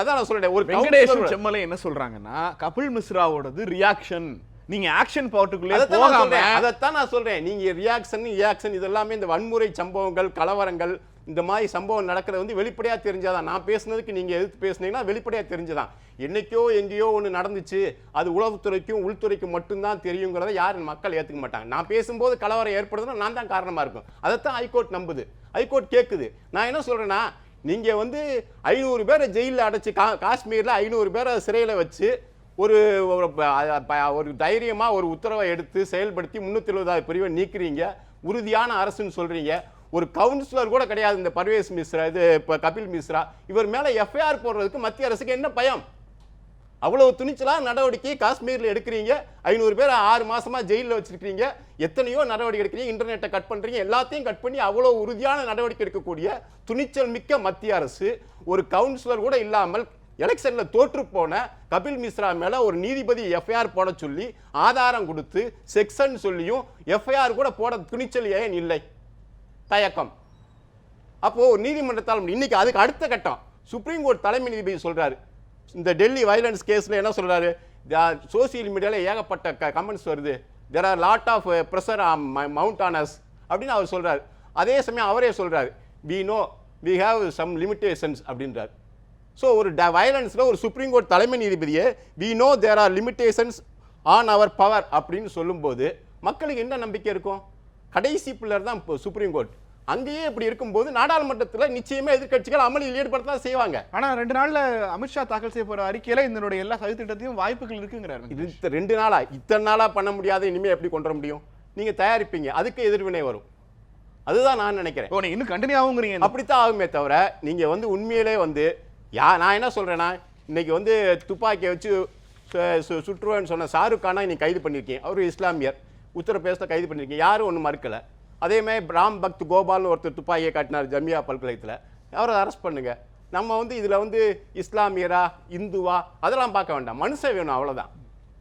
அதான் நான் சொல்றேன், ஒரு வெங்கடேஷ் செம்மலை என்ன சொல்றாங்கன்னா, கபில் மிஸ்ராவோடது ரியாக்ஷன், நீங்க ஆக்ஷன் பார்ட்டுக்குள்ளே போகாம அதைத்தான் நான் சொல்றேன். நீங்க ரியாக்ஷன் இதெல்லாமே இந்த வன்முறை சம்பவங்கள், கலவரங்கள், இந்த மாதிரி சம்பவம் நடக்கிறது வந்து வெளிப்படையா தெரிஞ்சாதான். நான் பேசுனதுக்கு நீங்க எதிர்த்து பேசுனீங்கன்னா வெளிப்படையா தெரிஞ்சுதான். என்னைக்கோ எங்கேயோ ஒன்று நடந்துச்சு, அது உளவுத்துறைக்கும் உள்துறைக்கும் மட்டும்தான் தெரியுங்கிறத யாரும் மக்கள் ஏற்றுக்க மாட்டாங்க. நான் பேசும்போது கலவரம் ஏற்படுதுன்னா நான் தான் காரணமா இருக்கும். அதைத்தான் ஹைகோர்ட் நம்புது, ஹைகோர்ட் கேட்குது. நான் என்ன சொல்றேன்னா, நீங்க வந்து 500 பேரை ஜெயிலில் அடைச்சு, காஷ்மீர்ல 500 பேரை சிறையில் வச்சு ஒரு தைரியமா ஒரு உத்தரவை எடுத்து செயல்படுத்தி 370வது பிரிவை நீக்கிறீங்க, உறுதியான அரசுன்னு சொல்றீங்க. ஒரு கவுன்சிலர் கூட கிடையாது இந்த பர்வேஸ் மிஸ்ரா, இது இப்போ கபில் மிஸ்ரா, இவர் மேலே எஃப்ஐஆர் போடுறதுக்கு மத்திய அரசுக்கு என்ன பயம்? அவ்வளவு துணிச்சலா நடவடிக்கை காஷ்மீரில் எடுக்கிறீங்க, 500 பேர் 6 மாசமா ஜெயிலில் வச்சிருக்கீங்க, எத்தனையோ நடவடிக்கை எடுக்கிறீங்க, இன்டர்நெட்டை கட் பண்றீங்க, எல்லாத்தையும் கட் பண்ணி அவ்வளவு உறுதியான நடவடிக்கை எடுக்கக்கூடிய துணிச்சல் மிக்க மத்திய அரசு ஒரு கவுன்சிலர் கூட இல்லாமல் எலெக்ஷன்ல தோற்று போன கபில் மிஸ்ரா மேல ஒரு நீதிபதி எஃப்ஐஆர் போட சொல்லி ஆதாரம் கொடுத்து செக்ஷன் சொல்லியும் எஃப்ஐஆர் கூட போட துணிச்சல் ஏன் இல்லை? தயக்கம். அப்போ ஒரு நீதிமன்றத்தால் இன்னைக்கு அதுக்கு அடுத்த கட்டம் சுப்ரீம் கோர்ட் தலைமை நீதிபதி சொல்றாரு, இந்த டெல்லி வயலன்ஸ் கேஸ்ல என்ன சொல்றாரு, சோசியல் மீடியால ஏகப்பட்ட கமெண்ட்ஸ் வருது, there are lot of pressure on mount on us அப்படின்னு அவர் சொல்றாரு. அதே சமயம் அவரே சொல்றாரு, we know we have some limitations அப்படின்றார். ஸோ ஒரு வயலன்ஸில் ஒரு சுப்ரீம் கோர்ட் தலைமை நீதிபதியே we know there are limitations on our power அப்படின்னு சொல்லும்போது மக்களுக்கு என்ன நம்பிக்கை இருக்கும்? கடைசி பிள்ளர் தான் இப்போ சுப்ரீம் கோர்ட். அங்கேயே இப்படி இருக்கும்போது நாடாளுமன்றத்தில் நிச்சயமா எதிர்க்கட்சிகள் அமளியில் ஈடுபடுத்த தான் செய்வாங்க. ஆனா 2 நாள்ல அமித்ஷா தாக்கல் செய்ய போற அறிக்கையில இதனுடைய எல்லா சதித்திட்டத்தையும் வாய்ப்புகள் இருக்குங்கிறாரு. இது 2 நாளா இத்தனை நாளா பண்ண முடியாத இனிமே எப்படி கொண்டு வர முடியும்? நீங்க தயாரிப்பீங்க, அதுக்கு எதிர்வினை வரும். அதுதான் நான் நினைக்கிறேன். ஓ, நீங்க இன்னும் கண்டினியூ ஆகுங்கிறீங்க. அப்படித்தான் ஆகுமே தவிர நீங்க உண்மையிலே நான் என்ன சொல்றேன்னா, இன்னைக்கு துப்பாக்கியை வச்சு சுற்றுவேன்னு சொன்ன ஷாருக் கானா இன்னைக்கு கைது பண்ணியிருக்கீங்க. அவர் இஸ்லாமியர், உத்தரப்பிரதேசத்தில் கைது பண்ணியிருக்கீங்க, யாரும் ஒன்றும் மறுக்கலை. அதே மாதிரி ராம் பக்த் கோபால்னு ஒருத்தர் துப்பாக்கியை காட்டினார் ஜமியா பல்கலைக்கழகத்தில், அவரை அரெஸ்ட் பண்ணுங்க. நம்ம இதில் இஸ்லாமியரா இந்துவா அதெல்லாம் பார்க்க வேண்டாம், மனுஷன் வேணும், அவ்வளோதான்.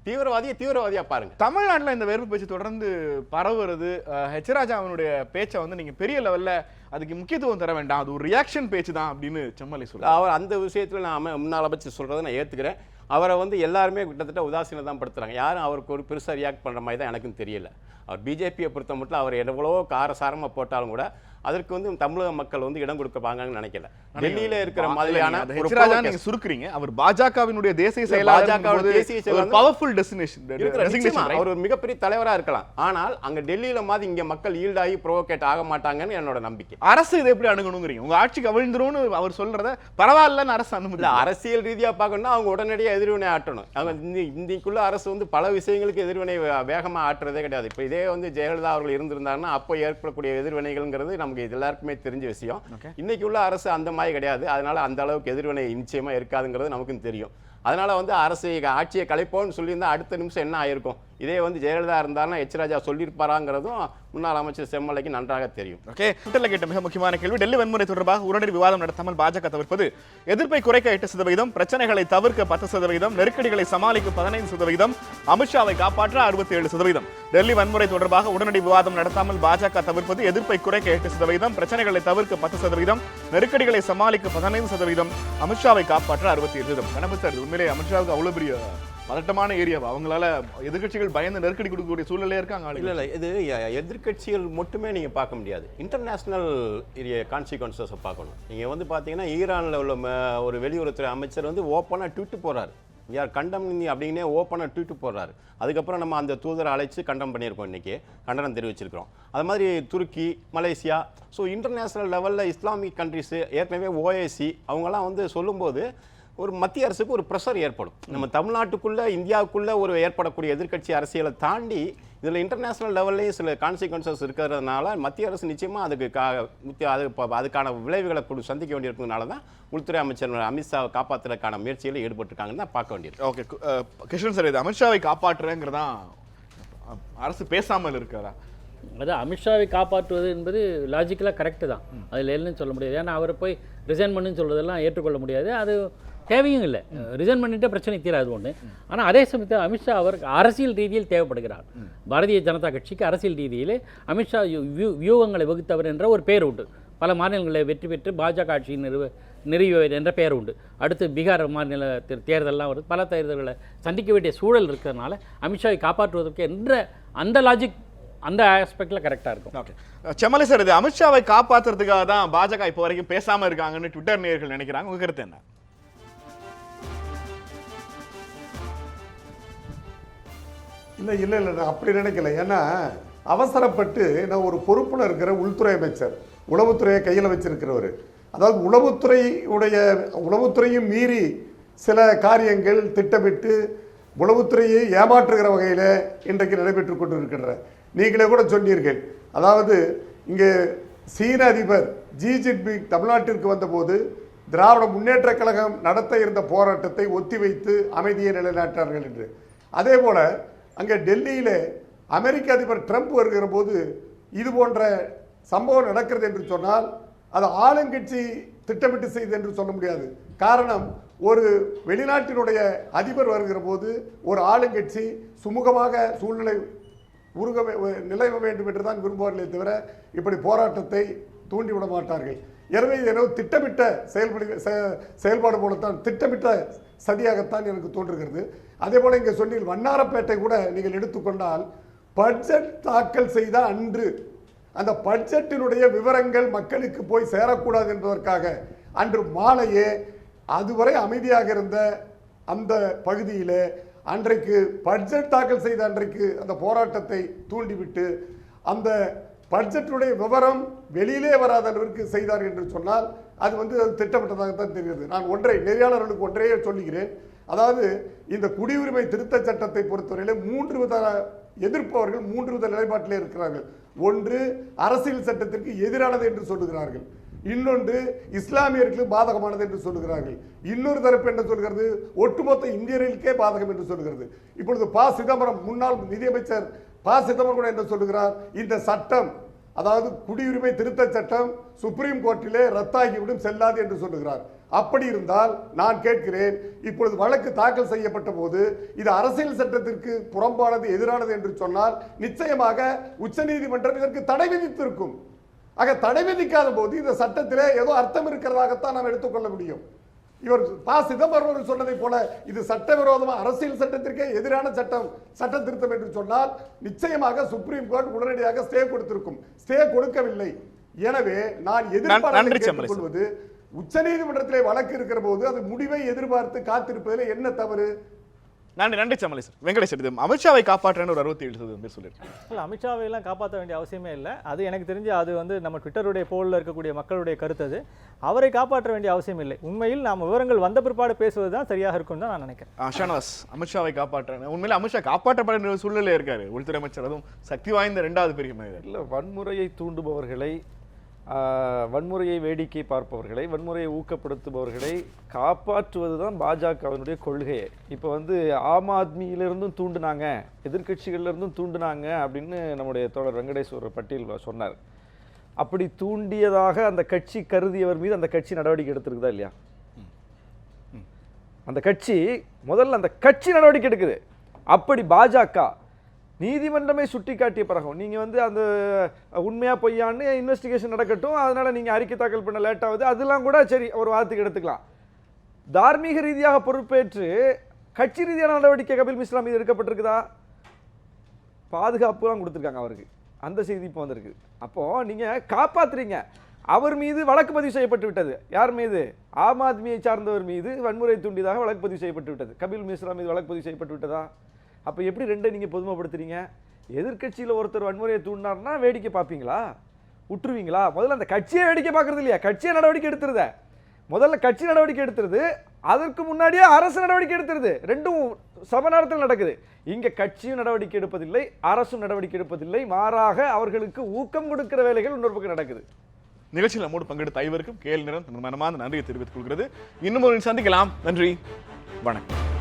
தீவிரவாதியா பாருங்க. தமிழ்நாட்டில் இந்த வெறுப்பு பேச்சு தொடர்ந்து பரவுறது, ஹெச்ராஜாவினுடைய பேச்சை நீங்க பெரிய லெவல்ல அதுக்கு முக்கியத்துவம் தர வேண்டாம், அது ஒரு ரியாக்ஷன் பேச்சு தான் அப்படின்னு செம்மலை சொல்றாரு. அவர் அந்த விஷயத்துல நான் முன்னாள் அமைச்சர் சொல்றதை நான் ஏத்துக்கிறேன். அவரை எல்லாருமே கிட்டத்தட்ட உதாசீனம் தான் படுத்துறாங்க. யாரும் அவருக்கு ஒரு பெருசாக ரியாக்ட் பண்ணுற மாதிரி தான் எனக்கும் தெரியல. அவர் பிஜேபியை பொறுத்த மட்டும் அவர் எவ்வளோ காரசாரமாக போட்டாலும் கூட அதற்கு தமிழக மக்கள் இடம் கொடுப்பாங்கன்னு நினைக்கல. டெல்லியில இருக்கிற மாதிரியான நீங்க சுருக்குறீங்க, அவர் பாஜகவினுடைய தேசிய செயலாளர், பவர்ஃபுல் டெஸ்டினேஷன், அவர் ஒரு மிகப்பெரிய தலைவரா இருக்கலாம். ஆனால் அங்க டெல்லியில மாதிரி இங்க மக்கள் ஈல்டாகி ப்ரோவோகேட் ஆக மாட்டாங்கன்னு என்னோட நம்பிக்கை. அரசு இதை எப்படி அணுகணுங்கிறீங்க? உங்க ஆட்சி கவிழ்ந்துரும்னு அவர் சொல்றத பரவாயில்லன்னு அரசு அனுமதி. அரசியல் ரீதியா பார்க்கணும்னா அவங்க உடனடியாக எதிர்வினை ஆற்றணும். அவங்க இந்திக்குள்ள அரசு பல விஷயங்களுக்கு எதிர்வினை வேகமா ஆற்றுறதே கிடையாது. இப்போ இதே ஜெயலலிதா அவர்கள் இருந்திருந்தாருன்னா அப்போ ஏற்படக்கூடிய எதிர்வினைகள்ங்கிறது நமக்கு எல்லாருக்குமே தெரிஞ்ச விஷயம். இன்னைக்கு உள்ள அரசு அந்த மாதிரி கிடையாது. அதனால அந்த அளவுக்கு எதிர்வினை நிச்சயமா இருக்காதுங்கிறது நமக்கும் தெரியும். அதனால அரசு ஆட்சியை கலைப்போம்னு சொல்லியிருந்தா அடுத்த நிமிஷம் என்ன ஆயிருக்கும்? இதே ஜெயலலிதா இருந்தாலும் ஹெச்ராஜா சொல்லியிருப்பாராங்கிறதும் முன்னாள் அமைச்சர் செம்மலைக்கு நன்றாக தெரியும். ஓகே, ட்விட்டர்ல கேட்ட மிக முக்கியமான கேள்வி, டெல்லி வன்முறை தொடர்பாக உடனடி விவாதம் நடத்தாமல் பாஜக தவிர்ப்பது, எதிர்ப்பை குறைக்க 8%, பிரச்சனைகளை தவிர்க்க 10%, நெருக்கடிகளை சமாளிக்க 15%, அமித்ஷாவை காப்பாற்ற 67%. டெல்லி வன்முறை தொடர்பாக உடனடி விவாதம் நடத்தாமல் பாஜக தவிர்ப்பது, எதிர்ப்பை குறைக்க 8%, பிரச்சனைகளை தவிர்க்க 10%, நெருக்கடிகளை சமாளிக்க 15%, அமித்ஷாவை காப்பாற்ற 67%. கணபதி சார், உண்மையிலே அமித்ஷாவுக்கு அவ்வளவு பெரிய பதட்டமான ஏரியாவா? அவங்களால எதிர்க்கட்சிகள் பயந்து நெருக்கடி கொடுக்கக்கூடிய சூழ்நிலையே இருக்காங்க. இல்ல, இது எதிர்க்கட்சிகள் மட்டுமே நீங்க பார்க்க முடியாது, இன்டர்நேஷனல் கான்சிக்வன்சஸை பார்க்கணும். நீங்க பாத்தீங்கன்னா ஈரான்ல உள்ள ஒரு வெளியுறவுத்துறை அமைச்சர் ஓப்பனா ட்வீட் போறாரு, யார் கண்டம் அப்படின்னே ஓப்பனாக ட்வீட் போடுறாரு. அதுக்கப்புறம் நம்ம அந்த தூதரை அழைச்சி கண்டம் பண்ணியிருக்கோம், இன்றைக்கி கண்டனம் தெரிவிச்சிருக்கிறோம். அது மாதிரி துருக்கி, மலேசியா, ஸோ இன்டர்நேஷ்னல் லெவலில் இஸ்லாமிக் கண்ட்ரிஸு, ஏற்கனவே ஓஏசி அவங்கெல்லாம் சொல்லும்போது ஒரு மத்திய அரசுக்கு ஒரு ப்ரெஷர் ஏற்படும். நம்ம தமிழ்நாட்டுக்குள்ளே இந்தியாவுக்குள்ளே ஒரு ஏற்படக்கூடிய எதிர்க்கட்சி அரசியலை தாண்டி இதில் இன்டர்நேஷ்னல் லெவல்லையும் சில கான்சிக்வன்சஸ் இருக்கிறதுனால மத்திய அரசு நிச்சயமாக அதுக்கான விளைவுகளை சந்திக்க வேண்டியிருக்கிறதுனால தான் உள்துறை அமைச்சர் அமித்ஷாவை காப்பாற்றுறதுக்கான முயற்சியில் ஈடுபட்டிருக்காங்கன்னு தான் பார்க்க வேண்டியிருக்கு. ஓகே கிருஷ்ணன் சார், இது அமித்ஷாவை காப்பாற்றுறேங்கிறதா அரசு பேசாமல் இருக்கிறதா? அதான் அமித்ஷாவை காப்பாற்றுவது என்பது லாஜிக்கலாக கரெக்டு தான், அதில் இல்லைன்னு சொல்ல முடியாது. ஏன்னா அவரை போய் ரிசைன் பண்ணுன்னு சொல்கிறதெல்லாம் ஏற்றுக்கொள்ள முடியாது, அது தேவையும் இல்லை. ரிசைன் பண்ணிட்டு பிரச்சனை தீராது ஒன்று. ஆனால் அதே சமயத்தில் அமித்ஷா அவருக்கு அரசியல் ரீதியில் தேவைப்படுகிறார். பாரதிய ஜனதா கட்சிக்கு அரசியல் ரீதியில் அமித்ஷா வியூகங்களை வகுத்தவர் என்ற ஒரு பேர் உண்டு. பல மாநிலங்களில் வெற்றி பெற்று பாஜக ஆட்சியின் நிறுவியவர் என்ற பெயர் உண்டு. அடுத்து பீகார் மாநில தேர்தலெலாம் வருது, பல தேர்தல்களை சந்திக்க வேண்டிய சூழல் இருக்கிறதுனால அமித்ஷாவை காப்பாற்றுவதற்கு என்ற அந்த லாஜிக் அந்த ஆஸ்பெக்டில் கரெக்டாக இருக்கும். ஓகே செம்மலை சார், இது அமித்ஷாவை காப்பாற்றுறதுக்காக தான் பாஜக இப்போ வரைக்கும் பேசாமல் இருக்காங்கன்னு ட்விட்டர் நேயர்கள் நினைக்கிறாங்க, உங்கள் கருத்து என்ன? இல்லை நான் அப்படி நினைக்கல. ஏன்னா அவசரப்பட்டு நான் ஒரு பொறுப்பில் இருக்கிற உள்துறை அமைச்சர், உளவுத்துறையை கையில் வச்சிருக்கிறவர், அதாவது உளவுத்துறையும் மீறி சில காரியங்கள் திட்டமிட்டு உளவுத்துறையை ஏமாற்றுகிற வகையில் இன்றைக்கு நடைபெற்று கொண்டு இருக்கின்ற நீங்களே கூட சொன்னீர்கள். அதாவது இங்கே சீன அதிபர் ஜி ஜின்பிங் தமிழ்நாட்டிற்கு வந்தபோது திராவிட முன்னேற்ற கழகம் நடத்த இருந்த போராட்டத்தை ஒத்திவைத்து அமைதியை நிலைநாட்டார்கள் என்று. அதே போல அங்கே டெல்லியிலே அமெரிக்க அதிபர் ட்ரம்ப் வருகிற போது இது போன்ற சம்பவம் நடக்கிறது என்று சொன்னால் அது ஆளுங்கட்சி திட்டமிட்டு செய்து என்று சொல்ல முடியாது. காரணம், ஒரு வெளிநாட்டினுடைய அதிபர் வருகிற போது ஒரு ஆளுங்கட்சி சுமூகமாக சூழ்நிலை நிலவ வேண்டும் என்று தான் விரும்புவார்களே தவிர இப்படி போராட்டத்தை தூண்டிவிட மாட்டார்கள். எனவே இது திட்டமிட்ட செயல்பாடு போலத்தான், திட்டமிட்ட சதியாகத்தான் எனக்கு தோன்றுகிறது. அதே போல இங்கே சொன்னீர்கள் வண்ணாரப்பேட்டை கூட நீங்கள் எடுத்துக்கொண்டால் பட்ஜெட் தாக்கல் செய்த அன்று அந்த பட்ஜெட்டினுடைய விவரங்கள் மக்களுக்கு போய் சேரக்கூடாது என்பதற்காக அன்று மாலையே அதுவரை அமைதியாக இருந்த அந்த பகுதியிலே அன்றைக்கு பட்ஜெட் தாக்கல் செய்த அன்றைக்கு அந்த போராட்டத்தை தூண்டிவிட்டு அந்த பட்ஜெட்டுடைய விவரம் வெளியிலே வராத அளவிற்கு செய்தார் என்று சொன்னால் அது திட்டமிட்டதாகத்தான் தெரிகிறது. நான் நெறியாளர்களுக்கு ஒன்றையே சொல்லுகிறேன். அதாவது இந்த குடியுரிமை திருத்த சட்டத்தை பொறுத்தவரையிலே 3 வித எதிர்ப்பவர்கள் 3 வித நிலைப்பாட்டிலே இருக்கிறார்கள். ஒன்று, அரசியல் சட்டத்திற்கு எதிரானது என்று சொல்லுகிறார்கள். இன்னொன்று, இஸ்லாமியர்களுக்கு பாதகமானது என்று சொல்லுகிறார்கள். இன்னொரு தரப்பு என்ன சொல்கிறது, ஒட்டுமொத்த இந்தியர்களுக்கே பாதகம் என்று சொல்லுகிறது. இப்பொழுது சிதம்பரம், முன்னாள் நிதியமைச்சர் சிதம்பரம் கூட என்ன சொல்லுகிறார், இந்த சட்டம், அதாவது குடியுரிமை திருத்த சட்டம் சுப்ரீம் கோர்ட்டிலே ரத்தாகிவிடும், செல்லாது என்று சொல்லுகிறார். அப்படி இருந்தால் நான் கேட்கிறேன், இப்பொழுது வழக்கு தாக்கல் செய்யப்பட்ட போது இது அரசியல் சட்டத்திற்கு புறம்பானது, எதிரானது என்று சொன்னால் நிச்சயமாக உச்சநீதிமன்றம் இதற்கு தடை விதித்திருக்கும். ஆக தடை விதிக்காத போது இந்த சட்டத்திலே ஏதோ அர்த்தம் இருக்கிறதாகத்தான் நாம் எடுத்துக்கொள்ள முடியும். இவர் சிதம்பரம் அவர்கள் சொன்னதை போல இது சட்டவிரோதமாக அரசியல் சட்டத்திற்கே எதிரான சட்ட திருத்தம் என்று சொன்னால் நிச்சயமாக சுப்ரீம் கோர்ட் உடனடியாக ஸ்டே கொடுத்திருக்கும். ஸ்டே கொடுக்கவில்லை. எனவே நான் எதிர்பார்ப்பது, உச்சநீதிமன்றத்திலே வழக்கு இருக்கிற போது அது முடிவை எதிர்பார்த்து காத்திருப்பதில் என்ன தவறு? நன்றி சமலை சார். வெங்கடேஷ், அமித்ஷாவை காப்பாற்றுறேன்னு ஒரு 67% சொல்லியிருக்கேன். இல்லை, அமித்ஷாவை எல்லாம் காப்பாற்ற வேண்டிய அவசியமே இல்லை. அது எனக்கு தெரிஞ்சு அது நம்ம ட்விட்டருடைய போலில் இருக்கக்கூடிய மக்களுடைய கருத்து. அது அவரை காப்பாற்ற வேண்டிய அவசியம் இல்லை. உண்மையில் நாம் விவரங்கள் வந்த பிற்பாடு பேசுவது தான் சரியாக இருக்கும் தான் நான் நினைக்கிறேன். ஷானவாஸ், அமித்ஷாவை காப்பாற்ற உண்மையில் அமித்ஷா காப்பாற்றப்பட சூழ்நிலை இருக்காரு. உள்துறை அமைச்சர், அதுவும் சக்தி வாய்ந்த 2வது பெரிய மனிதர். இல்லை, வன்முறையை தூண்டுபவர்களை, வன்முறையை வேடிக்கை பார்ப்பவர்களை, வன்முறையை ஊக்கப்படுத்துபவர்களை காப்பாற்றுவது தான் பாஜகவினுடைய கொள்கையை. இப்போ ஆம் ஆத்மியிலிருந்தும் தூண்டுனாங்க, எதிர்கட்சிகளிலிருந்தும் தூண்டுனாங்க அப்படின்னு நம்முடைய தோழர் வெங்கடேஸ்வரர் பட்டேல் சொன்னார். அப்படி தூண்டியதாக அந்த கட்சி கருதியவர் மீது அந்த கட்சி நடவடிக்கை எடுத்திருக்குதா இல்லையா? அந்த கட்சி முதல்ல அந்த கட்சி நடவடிக்கை எடுக்குது. அப்படி பாஜக நீதிமன்றமே சுட்டி காட்டிய பிறகும் நீங்கள் அந்த உண்மையாக பொய்யான்னு இன்வெஸ்டிகேஷன் நடக்கட்டும், அதனால் நீங்கள் அறிக்கை தாக்கல் பண்ண லேட் ஆகுது, அதெல்லாம் கூட சரி ஒரு வாரத்துக்கு எடுத்துக்கலாம். தார்மீக ரீதியாக பொறுப்பேற்று கட்சி ரீதியான நடவடிக்கை கபில் மிஸ்ரா மீது எடுக்கப்பட்டிருக்குதா? பாதுகாப்புலாம் கொடுத்துருக்காங்க அவருக்கு. அந்த செய்தி இப்போ வந்திருக்கு. அப்போது நீங்கள் காப்பாற்றுறீங்க. அவர் மீது வழக்கு பதிவு செய்யப்பட்டு விட்டது. யார் மீது? ஆம் ஆத்மியை சார்ந்தவர் மீது வன்முறை தூண்டியதாக வழக்கு பதிவு செய்யப்பட்டு விட்டது. கபில் மிஸ்ரா மீது வழக்கு பதிவு செய்யப்பட்டு விட்டதா? அப்போ எப்படி ரெண்டை நீங்கள் பொதுமைப்படுத்துறீங்க? எதிர்கட்சியில் ஒருத்தர் வன்முறையை தூண்டினார்னா வேடிக்கை பார்ப்பீங்களா? விட்டுருவீங்களா? முதல்ல அந்த கட்சியை வேடிக்கை பார்க்கறது இல்லையா, கட்சியை நடவடிக்கை எடுத்துருத. முதல்ல கட்சி நடவடிக்கை எடுத்துருது, அதற்கு முன்னாடியே அரசு நடவடிக்கை எடுத்துருது. ரெண்டும் சமநேரத்தில் நடக்குது. இங்கே கட்சியும் நடவடிக்கை எடுப்பதில்லை, அரசும் நடவடிக்கை எடுப்பதில்லை. மாறாக அவர்களுக்கு ஊக்கம் கொடுக்கிற வேலைகள் இன்னொரு பக்கம் நடக்குது. நிகழ்ச்சியில் நம்மோடு பங்கெடுத்த ஐவருக்கும் கேள் நிறம் மனமார்ந்த நன்றியை தெரிவித்துக் கொள்கிறது. இன்னும் ஒரு சந்திக்கலாம். நன்றி, வணக்கம்.